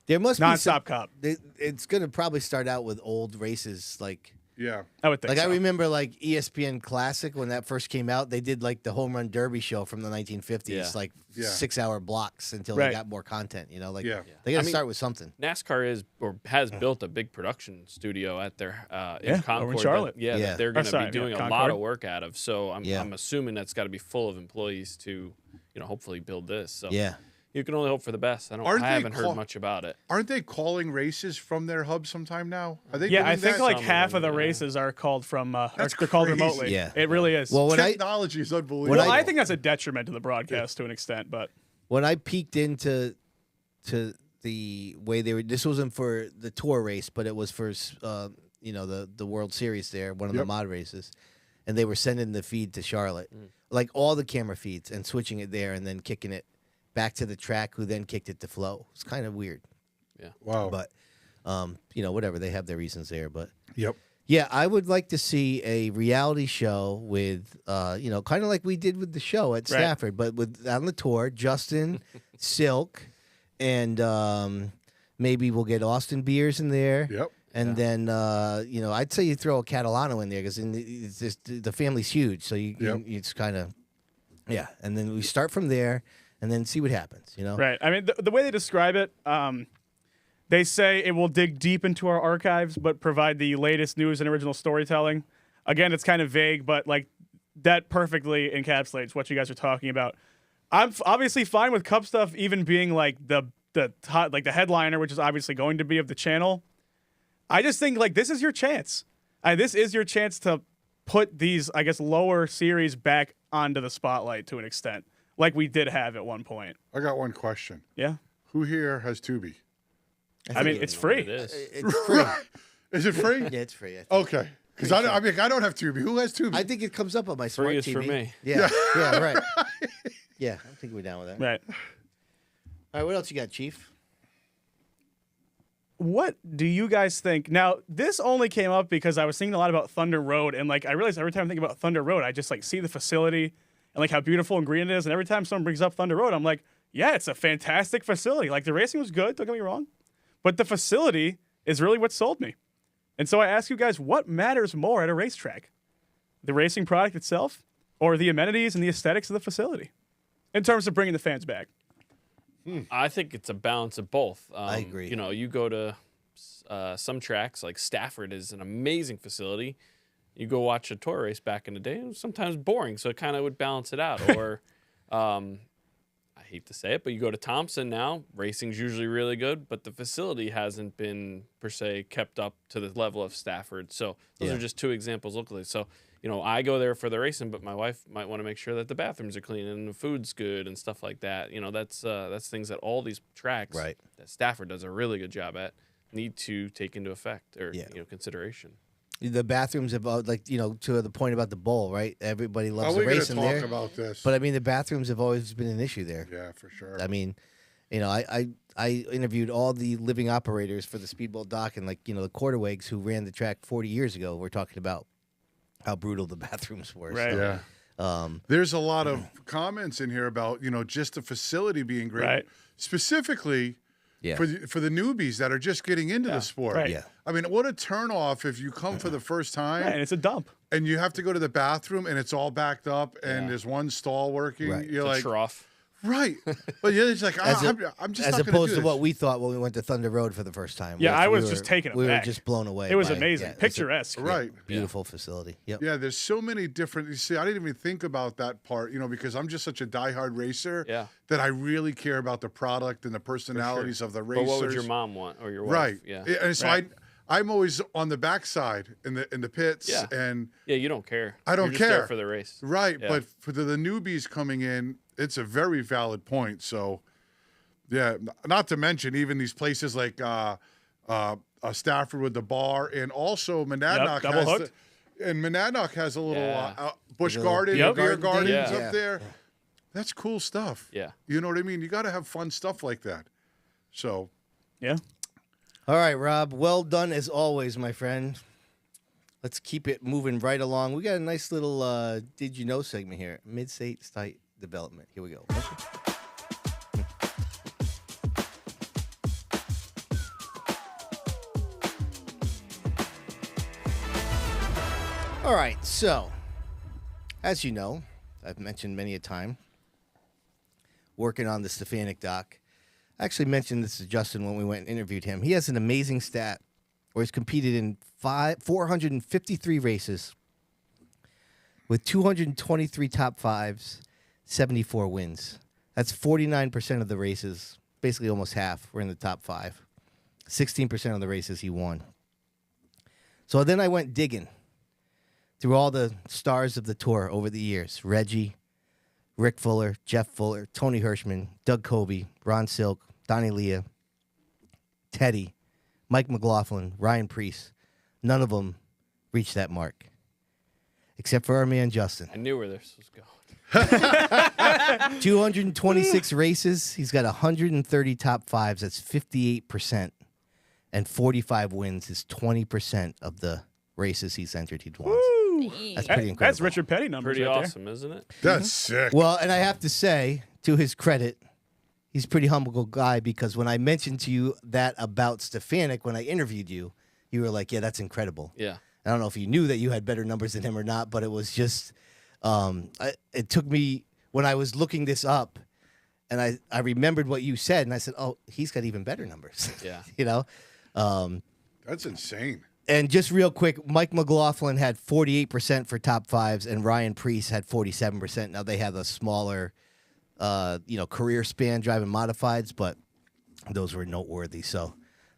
There must be nonstop cup. It's going to probably start out with old races, like Yeah. I would think. I so. remember like ESPN Classic when that first came out. They did like the Home Run Derby show from the 1950s, Yeah. like Yeah. 6-hour blocks until Right. they got more content. You know, like Yeah. they got I to mean, start with something. NASCAR is or has built a big production studio at their Yeah, in over in Concord. Charlotte. That, yeah, Yeah. that they're Or going to sorry, be doing yeah, a lot Concord. of work out of. So I'm Yeah. assuming that's got to be full of employees to, hopefully build this. So Yeah. you can only hope for the best. I haven't heard much about it. Aren't they calling races from their hub sometime now? Are they Yeah, doing I think that? like Some of half them, of the yeah. races are called from. That's They're called crazy. remotely. Yeah. It really is. Well, when I Technology is unbelievable. when Well, I think that's a detriment to the broadcast to an extent, but peeked into the way they were, this wasn't for the tour race, but it was for the World Series there, one of the Yep. mod races, and they were sending the feed to Charlotte, like all the camera feeds, and switching it there, and then kicking it back to the track, who then kicked it to Flo. It's kind of weird, wow. but whatever, they have their reasons there, but. Yep. Yeah, I would like to see a reality show with, kind of like we did with the show at Right. Stafford, but with on the tour, Justin, Silk, and maybe we'll get Austin Beers in there. Yep. And then, I'd say you throw a Catalano in there because the family's huge, so it's kind of, yeah. And then we start from there, and then see what happens. right. I mean, the way they describe it, they say it will dig deep into our archives, but provide the latest news and original storytelling. Again, it's kind of vague, but like that perfectly encapsulates what you guys are talking about. I'm obviously fine with Cup stuff even being like the headliner, which is obviously going to be of the channel. I just think like this is your chance. This is your chance to put these, I guess, lower series back onto the spotlight to an extent, like we did have at one point. I got one question. Yeah. Who here has Tubi? I mean, it's free. It is. It's free. Is it free? Yeah, it's free. I think. Okay. Because I don't have Tubi. Who has Tubi? I think it comes up on my smart Free is TV. for me. Yeah, yeah, right. Yeah, I think we're down with that. Right. All right, what else you got, Chief? What do you guys think? Now, this only came up because I was thinking a lot about Thunder Road, and like I realized every time I think about Thunder Road, I just like see the facility and like how beautiful and green it is. And every time someone brings up Thunder Road, I'm like, yeah, it's a fantastic facility. Like the racing was good, don't get me wrong, but the facility is really what sold me. And so I ask you guys, what matters more at a racetrack? The racing product itself, or the amenities and the aesthetics of the facility, in terms of bringing the fans back? I think it's a balance of both. I agree. You go to some tracks like Stafford is an amazing facility. You go watch a tour race back in the day, it was sometimes boring, so it kind of would balance it out. Or I hate to say it, but you go to Thompson now, racing's usually really good, but the facility hasn't been per se kept up to the level of Stafford. So those are just two examples locally. So I go there for the racing, but my wife might want to make sure that the bathrooms are clean and the food's good and stuff like that. That's things that all these tracks Right. that Stafford does a really good job at need to take into effect or Yeah. consideration. The bathrooms have, to the point about the bowl, right? Everybody loves Are the we going to racing talk there. about this? But I mean, the bathrooms have always been an issue there. Yeah, for sure. I mean, I interviewed all the living operators for the Speedbowl dock, and the quarterwags who ran the track 40 years ago were talking about how brutal the bathrooms were. Right. So, Yeah. There's a lot of comments in here about, just the facility being great. Right. Specifically yeah. for the newbies that are just getting into the sport. Right. Yeah. I mean, what a turnoff if you come for the first time Right, and it's a dump. and you have to go to the bathroom and it's all backed up and there's one stall working. Right. You're The like, trough. right. But yeah, it's like, As a- I'm just As not going opposed to to do what this. we thought when we went to Thunder Road for the first time. Yeah, which I we was were- just taken We were aback. just blown away. It was by amazing. it's a Picturesque. Right. beautiful facility. Yep. Yeah, there's so many different. You see, I didn't even think about that part, because I'm just such a diehard racer. Yeah. That I really care about the product and the personalities of the racers. But what would your mom want or your wife? Right. Yeah. And so Right. I'm always on the backside in the pits. Yeah. And Yeah, you don't care. I don't You're just there care. for the race. right, Yeah. but for the newbies coming in, it's a very valid point. So, yeah, not to mention even these places like Stafford with the bar, and also Monadnock double has hooked. and Monadnock has a little Yeah. Busch Little Garden, Yep. beer garden gardens thing. up Yeah. there. That's cool stuff. Yeah. You know what I mean? You got to have fun stuff like that. So, Yeah. All right, Rob. Well done as always, my friend. Let's keep it moving right along. We got a nice little Did You Know segment here. Mid-state development. Here we go. All right, so as you know, I've mentioned many a time, working on the Stefanik doc. I actually mentioned this to Justin when we went and interviewed him. He has an amazing stat where he's competed in 453 races with 223 top fives, 74 wins. That's 49% of the races, basically almost half, were in the top five. 16% of the races he won. So then I went digging through all the stars of the tour over the years. Reggie, Rick Fuller, Jeff Fuller, Tony Hirschman, Doug Covey, Ron Silk, Donnie Leah, Teddy, Mike McLaughlin, Ryan Preece. None of them reached that mark. Except for our man Justin. I knew where this was going. 226 races. He's got 130 top fives. That's 58%. And 45 wins is 20% of the races he's entered he'd won. That's pretty incredible. That's Richard Petty numbers. Pretty right awesome, isn't it? That's sick. Well, and I have to say, to his credit, he's a pretty humble guy, because when I mentioned to you that about Stefanik when I interviewed you, you were like, yeah, that's incredible. Yeah. I don't know if you knew that you had better numbers than him or not, but it was just, it took me, when I was looking this up, and I remembered what you said, and I said, oh, he's got even better numbers. Yeah. You know? That's insane. And just real quick, Mike McLaughlin had 48% for top fives, and Ryan Preece had 47%. Now they have a smaller, career span driving modifieds, but those were noteworthy. So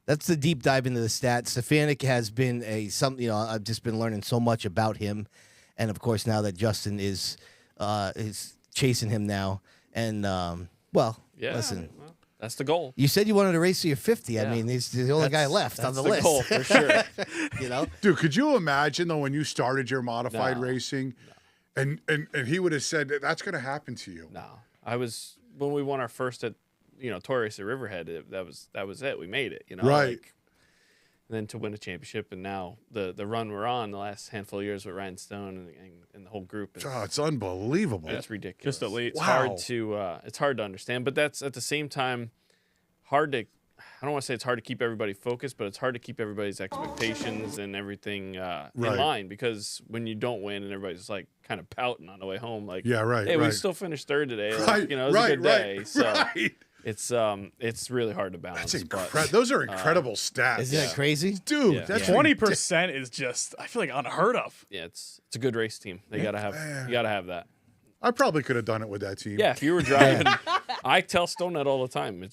that's the deep dive into the stats. Stefanik has been I've just been learning so much about him, and of course now that Justin is chasing him now, and listen. Well, that's the goal. You said you wanted to race to your 50. Yeah. I mean, he's the only guy left on the list. Goal for sure. You know, Dude, could you imagine though when you started your modified racing, and he would have said that's going to happen to you? No, when we won our first tour race at Riverhead. That was it. We made it. Right. And then to win a championship, and now the run we're on the last handful of years with Ryan Stone and the whole group. It's unbelievable. It's ridiculous. Just elite. It's hard to understand, but that's at the same time hard to. I don't want to say it's hard to keep everybody focused, but it's hard to keep everybody's expectations and everything in line, because when you don't win and everybody's just like kind of pouting on the way home, like, hey, we still finished third today. Like, it was a good day. So it's really hard to balance. That's incredible. Those are incredible stats. Isn't that crazy, dude? That's 20% is just, I feel like, unheard of. Yeah, it's a good race team. You gotta have that. I probably could have done it with that team. Yeah, if you were driving, I tell Stone that all the time.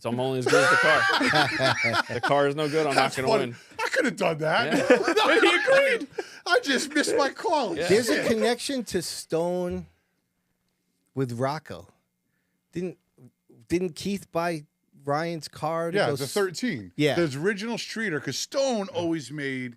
I'm only as good as the car. The car is no good. I'm not going to win. I could have done that. Yeah. He agreed. I just missed my call. Yeah. There's a connection to Stone with Rocco. Didn't Keith buy Ryan's car? Yeah, the 13. Yeah. The original Streeter, because Stone always made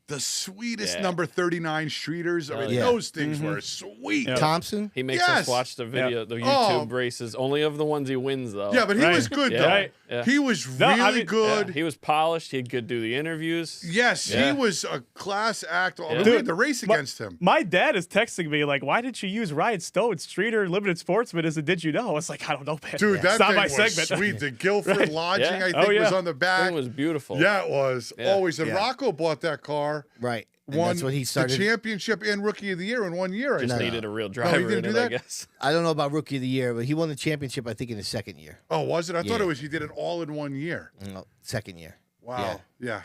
the sweetest number 39 Streeters. I mean, those things were sweet. Yeah. Thompson? He makes us watch the video, the YouTube races, only of the ones he wins, though. Yeah, but he was good, though. Right. Yeah. He was really good. Yeah. He was polished. He could do the interviews. Yes, he was a class act. Yeah. We had the race against him. My dad is texting me, like, why did you use Ryan Stone, Streeter, Limited Sportsman as a Did You Know? I was like, I don't know, man. Dude, that it's not thing my was segment. sweet. The Guilford Lodging, I think, was on the back. That thing was beautiful. Yeah, it was. Yeah. Always. And Rocco bought that car. Right. And Won that's what he started. the championship and Rookie of the Year in 1 year. Just needed a real driver didn't in do it, that? I guess. I don't know about Rookie of the Year, but he won the championship, I think, in his second year. Oh, was it? I thought Yeah. it was he did it all in 1 year. No, second year. Wow. Yeah.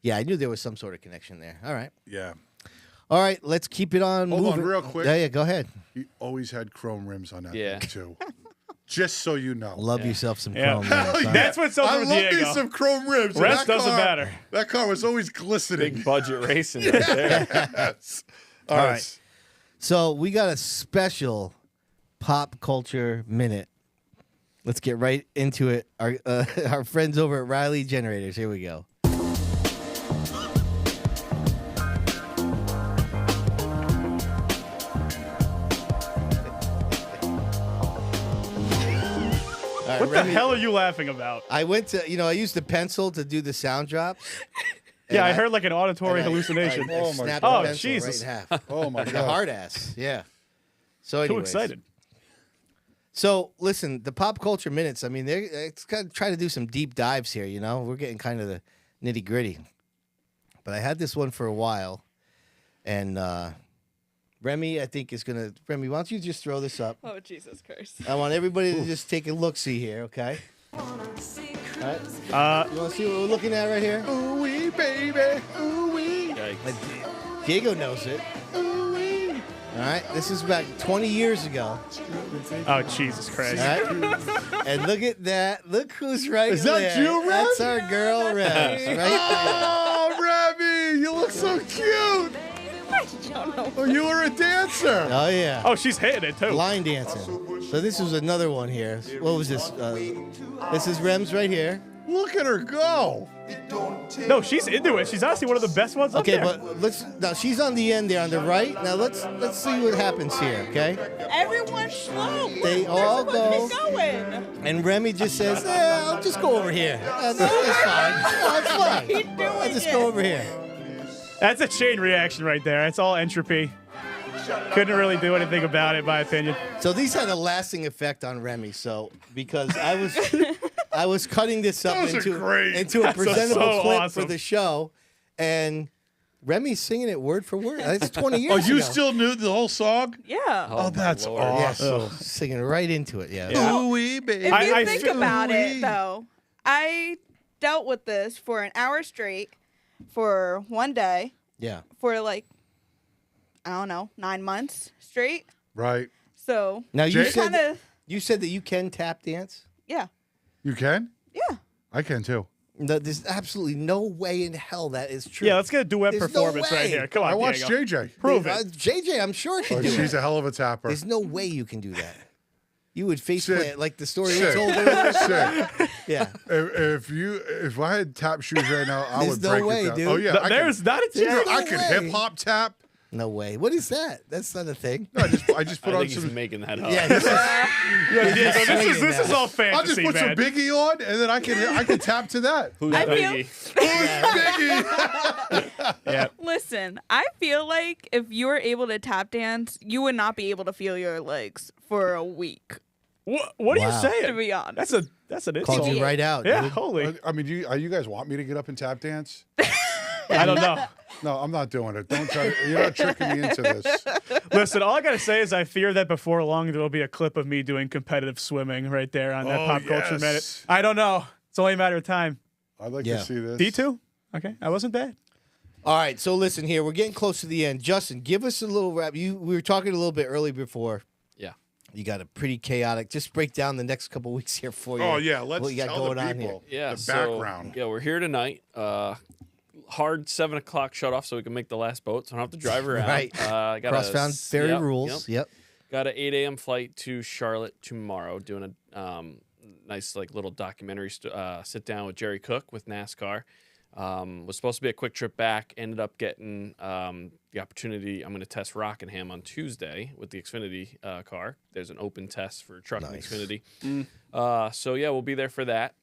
Yeah, I knew there was some sort of connection there. All right. Yeah. All right, let's keep it on Hold moving. on real quick. Yeah, go ahead. He always had chrome rims on that Yeah. thing, too. Just so you know. Love yourself some Yeah. chrome rims, huh? That's what's over I with love me Diego. some chrome rims. and Rest that doesn't matter. That car was always glistening. Big budget racing right there. Yes. All right. So we got a special pop culture minute. Let's get right into it. Our friends over at Riley Generators. Here we go. What the the hell are you laughing about? I went to, I used the pencil to do the sound drops. Yeah, I heard like an auditory hallucination. Oh, my snapped God. the pencil Jesus. right in half. Oh my The God. hard ass. Yeah. So Too anyways. excited. So listen, the pop culture minutes. I mean, it's kind of try to do some deep dives here. We're getting kind of the nitty gritty. But I had this one for a while, and Remy, I think is gonna. Remy, why don't you just throw this up? Oh, Jesus Christ. I want everybody to just take a look. See here, okay? All right. You want to see what we're looking at right here? Ooh wee, baby. Ooh wee. Diego knows it. Ooh wee. All right. This is about 20 years ago. Oh, Jesus Christ. All right. And look at that. Look who's right Is that there. you, Rem? That's our girl, Rem. Right there. Oh, Remy, you look so cute. I don't know. Oh, you were a dancer. Oh, yeah. Oh, she's hitting it too. Line dancing. So this was another one here. What was this? This is Rem's right here. Look at her go. No, she's into it. She's honestly one of the best ones up Okay, there. but now she's on the end there on the right. Now let's see what happens here, okay? Everyone's slow. They all go. Going. And Remy just says, I'll just go over here. That's fine. That's fine. Keep doing I'll just it. go over here. That's a chain reaction right there. It's all entropy. Couldn't really do anything about it, in my opinion. So these had a lasting effect on Remy. So because I was cutting this up Those are great. into a That's presentable so clip awesome. for the show, and Remy's singing it word for word. It's 20 years Oh, ago. you still knew the whole song? Yeah. Oh, that's Lord. Yeah, awesome. singing right into it. Yeah. Yeah. Ooh wee, baby. If you I think feel- about it, Ooh-wee. though, I dealt with this for an hour straight for one day Yeah. for like, I don't know, 9 months straight. Right. So, Now you Jay- said kind of, you said that you can tap dance. yeah. You can? Yeah. I can too. No, there's absolutely no way in hell that is true. Yeah, let's get a duet There's no performance right way. here. Come on, I watched Diego. JJ. Prove it. JJ, I'm sure can Oh, do she's it. a hell of a tapper. There's no way you can do that. You would face Sick. plant like the story you Sick. told earlier. Sick. Yeah. If I had tap shoes right now, I There's would no break way, it down. dude. Oh yeah, No, I there's not a can, chance. I can way. hip hop tap. No way. What is that? That's not a thing. No, I just put I on think he's some. making that up. Yeah. This is, Yeah, Diego, this is all I'll fantasy, just put man. some Biggie on, and then I can tap to that. Who's I feel- Biggie? Biggie. Yeah. Listen, I feel like if you were able to tap dance, you would not be able to feel your legs for a week, What are you Wow. saying? to be honest. That's an called insult. you right out. Yeah, Dude. holy. I mean, you guys want me to get up and tap dance? I don't know. No, I'm not doing it. Don't try. You're not tricking me into this. Listen, all I gotta say is I fear that before long there will be a clip of me doing competitive swimming right there on that Oh, pop culture yes. minute. I don't know. It's only a matter of time. I'd like Yeah. to see this. D2? Okay, I wasn't bad. All right. So listen here. We're getting close to the end. Justin, give us a little wrap. We were talking a little bit early before. Yeah. You got a pretty chaotic. Just break down the next couple weeks here for you. Oh yeah, let's what you got tell going the on here. people Yeah. the so, background. Yeah, we're here tonight. Hard 7 o'clock shut off so we can make the last boat, so I don't have to drive around. Right. Got Crossbound ferry rules. Yep. Got an 8 a.m. flight to Charlotte tomorrow, doing a nice like little documentary sit down with Jerry Cook with NASCAR. Was supposed to be a quick trip back. Ended up getting the opportunity. I'm going to test Rockingham on Tuesday with the Xfinity car. There's an open test for truck and Nice. Xfinity. So yeah, we'll be there for that.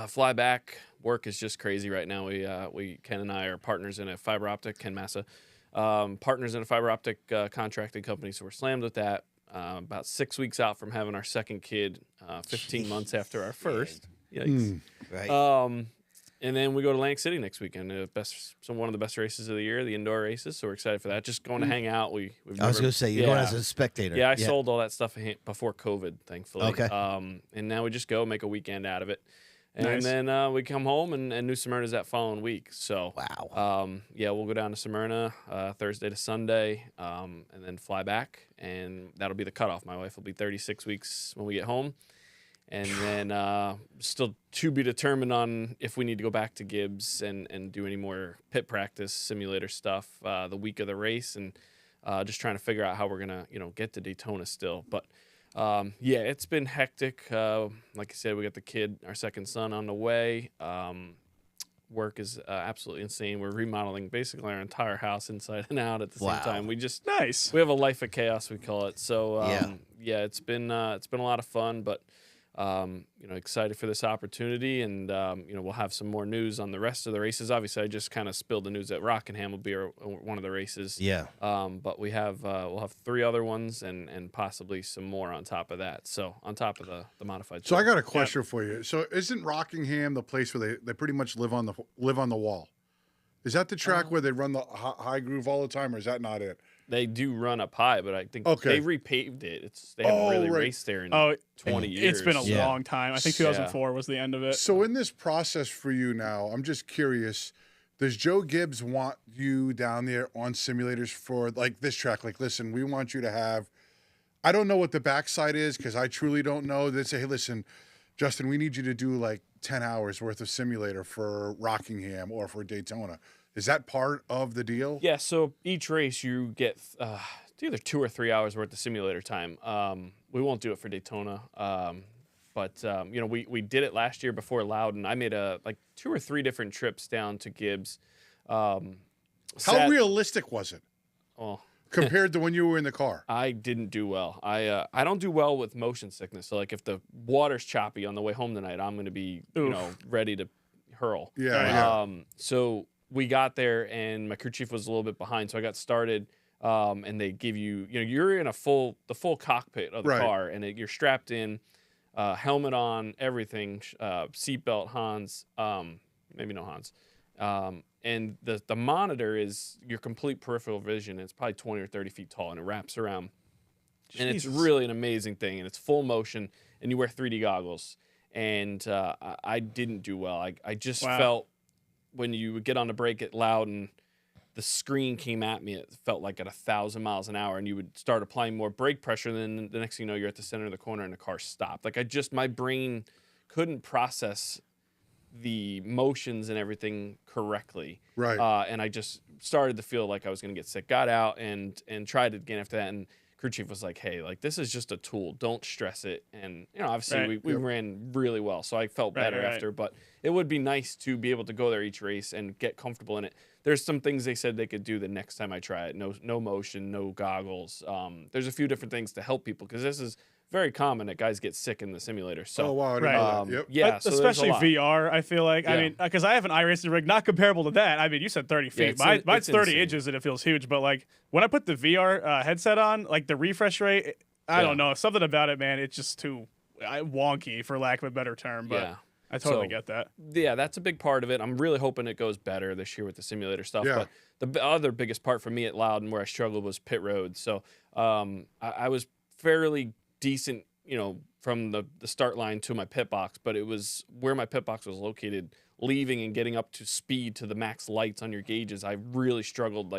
Fly back. Work is just crazy right now. We Ken and I are partners in a fiber optic. Ken Massa, partners in a fiber optic contracting company. So we're slammed with that. About 6 weeks out from having our second kid. 15 months after our first. Yikes. Right. And then we go to Atlantic City next weekend. One of the best races of the year, the indoor races. So we're excited for that. Just going to hang out. We've I was never- going to say you're going as a spectator. yeah, I sold all that stuff before COVID, thankfully. Okay. And now we just go make a weekend out of it. And Nice. then we come home, and New Smyrna's that following week. So, Wow. yeah, we'll go down to Smyrna Thursday to Sunday, and then fly back. And that'll be the cutoff. My wife will be 36 weeks when we get home. And then still to be determined on if we need to go back to Gibbs and do any more pit practice simulator stuff the week of the race, and just trying to figure out how we're gonna get to Daytona still. But yeah, it's been hectic. Like I said, we got the kid, our second son, on the way. Work is absolutely insane. We're remodeling basically our entire house inside and out at the Wow. same time. We Nice. have a life of chaos, we call it. So Yeah. yeah, it's been a lot of fun, but excited for this opportunity, and we'll have some more news on the rest of the races. Obviously, I just kind of spilled the news that Rockingham will be one of the races. Yeah. But we'll have 3 other ones and possibly some more on top of that. So on top of the modified. So I got a question for you. So isn't Rockingham the place where they pretty much live on the wall? Is that the track where they run the high groove all the time, or is that not it? They do run up high, but I think they repaved it. They haven't really raced there in 20 years. It's been a long time. I think 2004 was the end of it. So in this process for you now, I'm just curious, does Joe Gibbs want you down there on simulators for like this track? Like, listen, we want you to have, I don't know what the backside is because I truly don't know. They say, hey, listen, Justin, we need you to do like 10 hours worth of simulator for Rockingham or for Daytona. Is that part of the deal? Yeah, so each race you get either 2 or 3 hours worth of simulator time. We won't do it for Daytona, but we did it last year before Loudon. I made 2 or 3 different trips down to Gibbs. How realistic was it? Well, compared to when you were in the car? I didn't do well. I don't do well with motion sickness. So like if the water's choppy on the way home tonight, I'm going to be ready to hurl. Yeah. So we got there and my crew chief was a little bit behind, so I got started. And they give you, you're in the full cockpit of the car, and you're strapped in, helmet on, everything, seatbelt, Hans, maybe no Hans. And the monitor is your complete peripheral vision. It's probably 20 or 30 feet tall, and it wraps around. And it's really an amazing thing, and it's full motion, and you wear 3D goggles. And I didn't do well. I just felt when you would get on the brake at Loudon, the screen came at me. It felt like at 1,000 miles an hour, and you would start applying more brake pressure. And then the next thing you know, you're at the center of the corner, and the car stopped. Like my brain couldn't process the motions and everything correctly. Right. And I just started to feel like I was going to get sick. Got out and tried it again after that. And crew chief was like, hey, like this is just a tool. Don't stress it. And, obviously we ran really well. So I felt better after. But it would be nice to be able to go there each race and get comfortable in it. There's some things they said they could do the next time I try it. No motion, no goggles. There's a few different things to help people because this is very common that guys get sick in the simulator. So, wow, I didn't know that. Yep. Yeah, so especially VR, I feel like. Yeah. I mean, because I have an iRacing rig, not comparable to that. I mean, you said 30 feet. Yeah, mine's 30 insane. inches and it feels huge. But like when I put the VR headset on, like the refresh rate, I don't know, something about it, man. It's just too wonky, for lack of a better term. But I totally get that. Yeah, that's a big part of it. I'm really hoping it goes better this year with the simulator stuff. Yeah. But the other biggest part for me at Loudon where I struggled was pit road. So I was fairly decent, from the start line to my pit box, but it was where my pit box was located, leaving and getting up to speed to the max lights on your gauges. I really struggled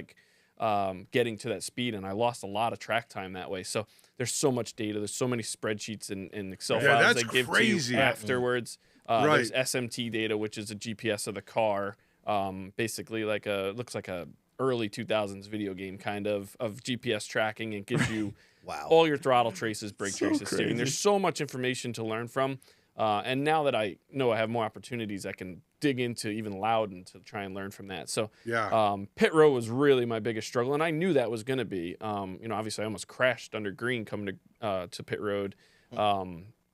getting to that speed, and I lost a lot of track time that way. So there's so much data. There's so many spreadsheets and Excel files they give to you afterwards. There's SMT data, which is a GPS of the car. Basically looks like a early 2000s video game kind of GPS tracking, and gives you all your throttle traces, brake traces, steering. There's so much information to learn from. And now that I know I have more opportunities, I can dig into even Loudon to try and learn from that. So pit row was really my biggest struggle, and I knew that was going to be. Obviously I almost crashed under green coming to pit road.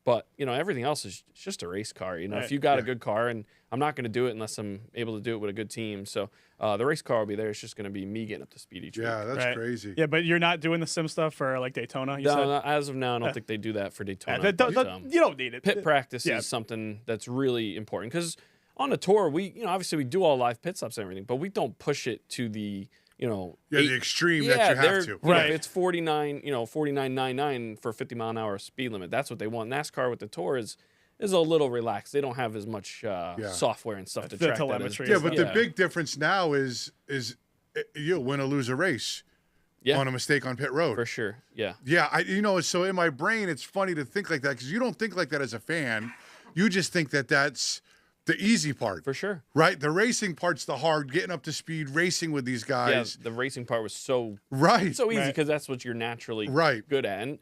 But, everything else is just a race car. If you got a good car, and I'm not going to do it unless I'm able to do it with a good team. So the race car will be there. It's just going to be me getting up to speed each week. Yeah, that's crazy. Yeah, but you're not doing the sim stuff for like Daytona? No, as of now, I don't think they do that for Daytona. You don't need it. Pit practice is something that's really important because on the tour, we, obviously we do all live pit stops and everything, but we don't push it to the, the extreme that you have to. Right. It's 49.99 for a 50-mile-an-hour speed limit. That's what they want. NASCAR with the tour is a little relaxed. They don't have as much software and stuff to track telemetry. But the big difference now is you'll win or lose a race on a mistake on pit road. For sure. Yeah. Yeah. So in my brain, it's funny to think like that because you don't think like that as a fan. You just think that that's the easy part. For sure. Right? The racing part's the hard, getting up to speed, racing with these guys. Yeah, the racing part was so easy because that's what you're naturally good at. And,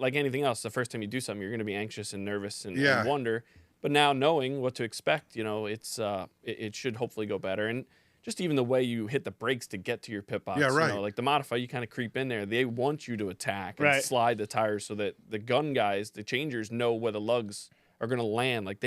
like anything else, the first time you do something, you're going to be anxious and nervous and wonder. But now knowing what to expect, it should hopefully go better. And, just even the way you hit the brakes to get to your pit box. Yeah, right. You know, like the Modified, you kind of creep in there. They want you to attack and Right. slide the tires so that the gun guys, the changers, know where the lugs are going to land. Like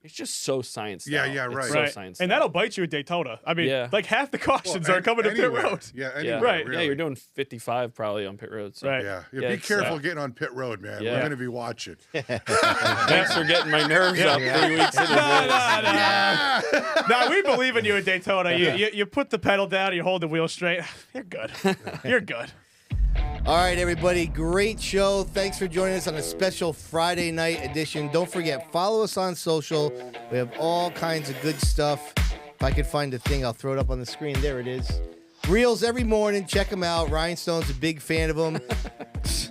it's just so science. Yeah, style. yeah, It's right. so Right. science. And style. that'll bite you at Daytona. I mean, Yeah. like half the cautions are coming to pit anywhere. road. Yeah, Yeah, anywhere, Right. really. Yeah, you're doing 55 probably on pit road. So. Right. Yeah, Yeah, be it's, careful getting on pit road, man. Yeah. We're going to be watching. Thanks for getting my nerves up 3 weeks in advance. No, we believe in you at Daytona. You put the pedal down, you hold the wheel straight. You're good. You're good. All right, everybody. Great show. Thanks for joining us on a special Friday night edition. Don't forget, follow us on social. We have all kinds of good stuff. If I could find the thing, I'll throw it up on the screen. There it is. Reels every morning. Check them out. Rhinestone's a big fan of them.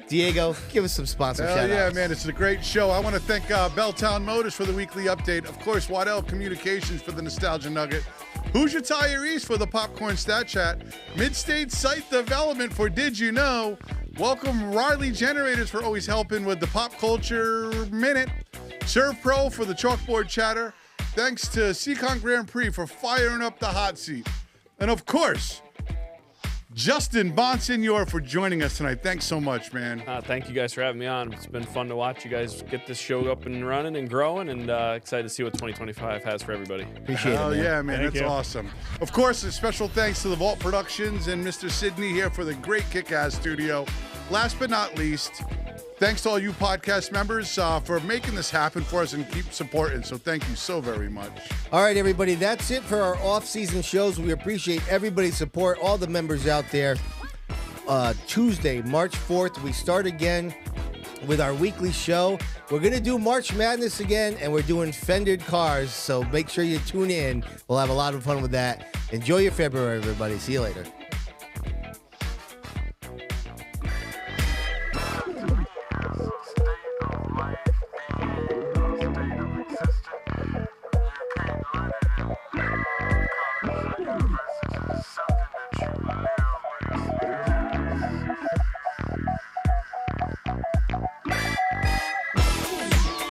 Diego, give us some sponsor Hell shout-outs. yeah, man. It's a great show. I want to thank Belltown Motors for the weekly update. Of course, Waddell Communications for the Nostalgia Nugget. Hoosier Tire East for the Popcorn Stat Chat. Mid-State Site Development for Did You Know? Welcome Riley Generators for always helping with the Pop Culture Minute. Serve Pro for the Chalkboard Chatter. Thanks to Seacon Grand Prix for firing up the hot seat. And of course, Justin Bonsignore for joining us tonight. Thanks so much, man. Thank you guys for having me on. It's been fun to watch you guys get this show up and running and growing, and excited to see what 2025 has for everybody. Appreciate Hell it, man. yeah, man. Thank That's you. awesome. Of course, a special thanks to the Vault Productions and Mr. Sidney here for the great kick-ass studio. Last but not least, thanks to all you podcast members for making this happen for us and keep supporting. So thank you so very much. All right, everybody. That's it for our off-season shows. We appreciate everybody's support, all the members out there. Tuesday, March 4th, we start again with our weekly show. We're going to do March Madness again, and we're doing fended cars, so make sure you tune in. We'll have a lot of fun with that. Enjoy your February, everybody. See you later.